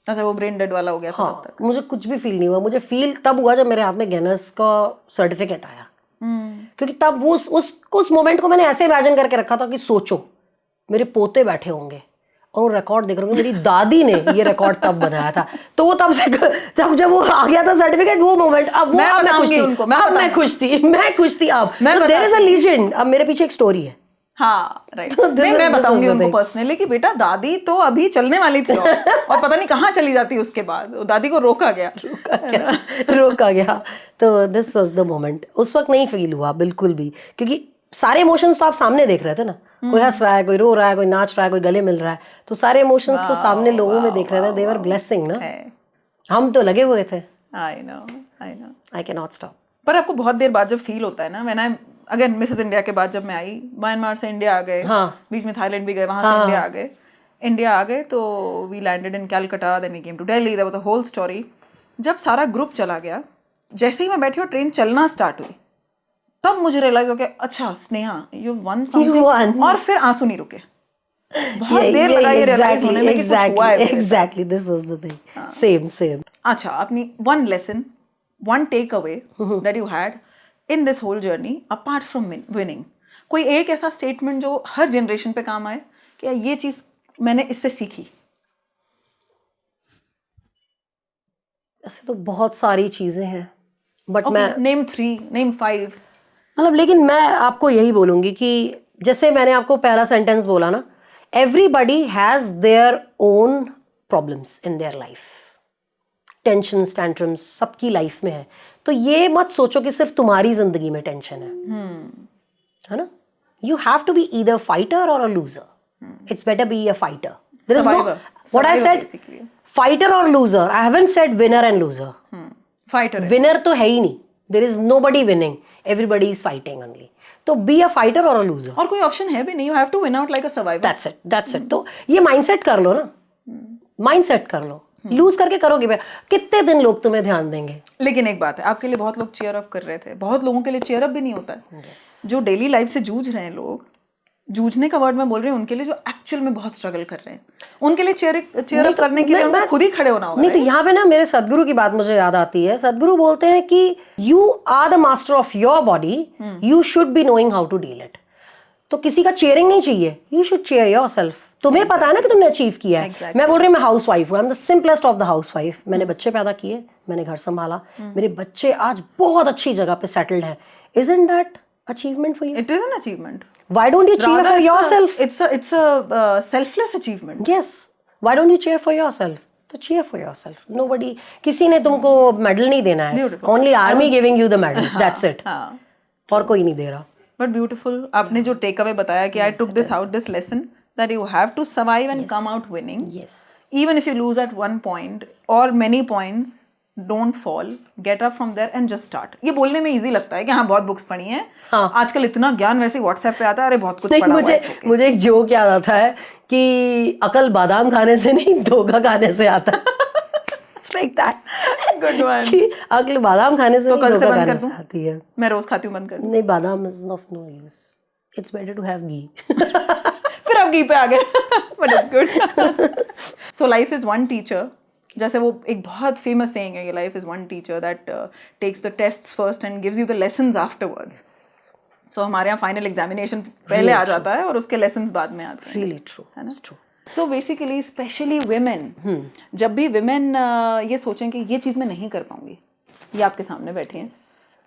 अच्छा, वो ब्रेन डेड वाला हो गया था हाँ, तब तक? मुझे कुछ भी फील नहीं हुआ। मुझे फील तब हुआ जब मेरे हाथ में गिनेस का सर्टिफिकेट आया। क्योंकि तब वो उस मोमेंट को मैंने ऐसे इमेजिन करके रखा था कि सोचो मेरे पोते बैठे होंगे और वो रिकॉर्ड देख रहे होंगे, मेरी दादी ने ये रिकॉर्ड तब बनाया था। तो वो तब से जब वो आ गया था सर्टिफिकेट, वो मोमेंट, अब वो मैं खुश थी। अब देयर इज अ लीजेंड। अब मेरे पीछे एक स्टोरी है। हाँ, राइट। मैं बताऊंगी उनको पर्सनली कि बेटा दादी तो अभी चलने वाली थी और पता नहीं कहाँ चली जाती उसके बाद, दादी को रोका गया। तो दिस वाज द मोमेंट। उस वक्त नहीं फील हुआ बिल्कुल भी, क्योंकि सारे इमोशंस तो आप सामने देख रहे थे ना। कोई हंस रहा है, कोई रो रहा है, कोई नाच रहा है, कोई गले मिल रहा है, तो सारे इमोशंस तो सामने लोगों में देख रहे थे। दे वर ब्लेसिंग ना, हम तो लगे हुए थे। I know I can not stop. पर आपको बहुत देर बाद जब फील होता है ना, when I again Mrs India के बाद जब मैं आई, म्यांमार से इंडिया आ गए, बीच में थाईलैंड भी गए, वहां से इंडिया आ गए तो we landed in Calcutta, then we came to Delhi, there was a whole story. जब सारा ग्रुप चला गया, जैसे ही मैं बैठी और ट्रेन चलना स्टार्ट हुई, तब मुझे रियलाइज हो गया, अच्छा स्नेहा यू वन समथिंग, और फिर आंसू नहीं रुके। बहुत देर लगा ये रियलाइज होने में कि कुछ हुआ है। Exactly, this was the thing. Same. अच्छा, अपनी one lesson, one take away that you had in this whole journey apart from winning, कोई एक ऐसा स्टेटमेंट जो हर जनरेशन पे काम आए कि ये चीज मैंने इससे सीखी? ऐसे तो बहुत सारी चीजें हैं, बट मैं नेम 3, नेम 5। मतलब, लेकिन मैं आपको यही बोलूंगी कि जैसे मैंने आपको पहला सेंटेंस बोला ना, everybody has their own problems in their life, tensions, tantrums सबकी लाइफ में है। तो ये मत सोचो कि सिर्फ तुम्हारी जिंदगी में टेंशन है ना। You have to be either fighter और a loser. It's better be a fighter. There is no what I said, fighter और loser. I haven't said winner and loser. Fighter, winner तो है ही नहीं, there is nobody winning, everybody is fighting only. तो be a fighter और a loser, और कोई option है भी नहीं, you have to win out like a survivor. That's it. तो ये माइंडसेट कर लो ना, माइंडसेट कर लो। लूज करके करोगे भैया, कितने दिन लोग तुम्हें ध्यान देंगे? लेकिन एक बात है, आपके लिए बहुत लोग चीयर अप कर रहे थे, बहुत लोगों के लिए चीयर अप भी नहीं होता है। जो डेली लाइफ से जूझ रहे हैं लोग, जूझने का वर्ड मैं बोल रही हूँ, उनके लिए जो एक्चुअल में बहुत स्ट्रगल कर रहे हैं, उनके लिए चीयर अप करने के लिए उनको खुद ही खड़े होना होगा। नहीं तो यहाँ पे ना मेरे सदगुरु की बात मुझे याद आती है। सदगुरु बोलते हैं कि you are the master of your body, you should be knowing how to deal it. तो किसी का चेयरिंग नहीं चाहिए, यू शुड चेयर योरसेल्फ। तुम्हें पता है ना कि तुमने अचीव किया है। मैं बोल रही हूँ, मैं हाउस वाइफ हूँ, I am the simplest of the house wife. मैंने बच्चे पैदा किए, मैंने घर संभाला, मेरे बच्चे आज बहुत अच्छी जगह पे सेटल्ड हैं। Isn't that achievement for you? It is an achievement. Why don't you cheer for yourself? It's a selfless achievement. Yes. Why don't you cheer for yourself? तो cheer for yourself. Nobody, किसी ने तुमको medal नहीं देना है. Only army giving you the medals. That's it. और कोई नहीं दे रहा. But beautiful. आपने जो take away बताया कि I took this lesson that you have to survive and come out winning. Yes. Even if you lose at one point or many points, don't fall, get up from there and just start. ये बोलने में easy लगता है कि हाँ बहुत books पढ़ी हैं, आजकल इतना ज्ञान वैसे व्हाट्सएप पे आता है, अरे बहुत कुछ पढ़ा हुआ है। मुझे एक जोक याद आता है कि अकल बादाम खाने से नहीं, धोखा खाने से आता है। It's like that. Good one. कि अकल बादाम खाने से तो नहीं, कल से धोखा बंद खाने कर दूं? से आती है। मैं रोज खाती हूँ, बंद कर दूं? नहीं, बादाम is of no use. It's better to have ghee. फिर आप घी पे आ गए। But it's good. So life is one teacher. जैसे वो एक बहुत फेमस सेइंग है, life is one teacher that takes the tests first and gives you the lessons afterwards. So हमारे यहाँ फाइनल एग्जामिनेशन पहले आ जाता है और उसके लेसन्स बाद में आते हैं. Really true. है ना? सो बेसिकली स्पेशली वुमेन, जब भी वुमेन ये सोचें कि ये चीज़ मैं नहीं कर पाऊंगी, ये आपके सामने बैठे हैं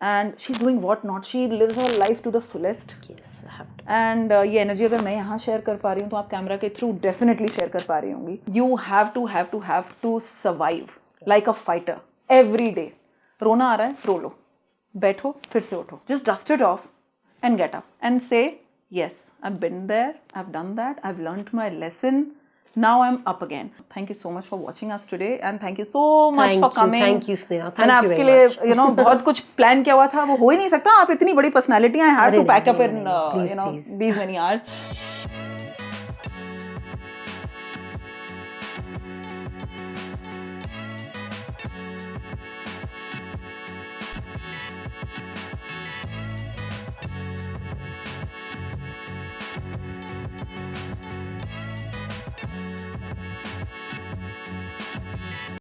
and she's doing what not, she lives her life to the fullest. Yes, I have to. And ये एनर्जी अगर मैं यहाँ शेयर कर पा रही हूँ तो आप कैमरा के थ्रू डेफिनेटली शेयर कर पा रही होंगी. You have to survive like a fighter every day. रोना आ रहा है, रो लो, बैठो, फिर से उठो, just dust it of and get up and say, yes, I've been there, I've done that, I've learned my lesson, now I'm up again. Thank you so much for watching us today and thank you so much for coming. Thank you Sneha, मैंने thank you आपके very लिए much. you know बहुत कुछ plan किया हुआ था, वो हो ही नहीं सकता, आप इतनी बड़ी personality, I have to pack up in please, you know please. these many hours.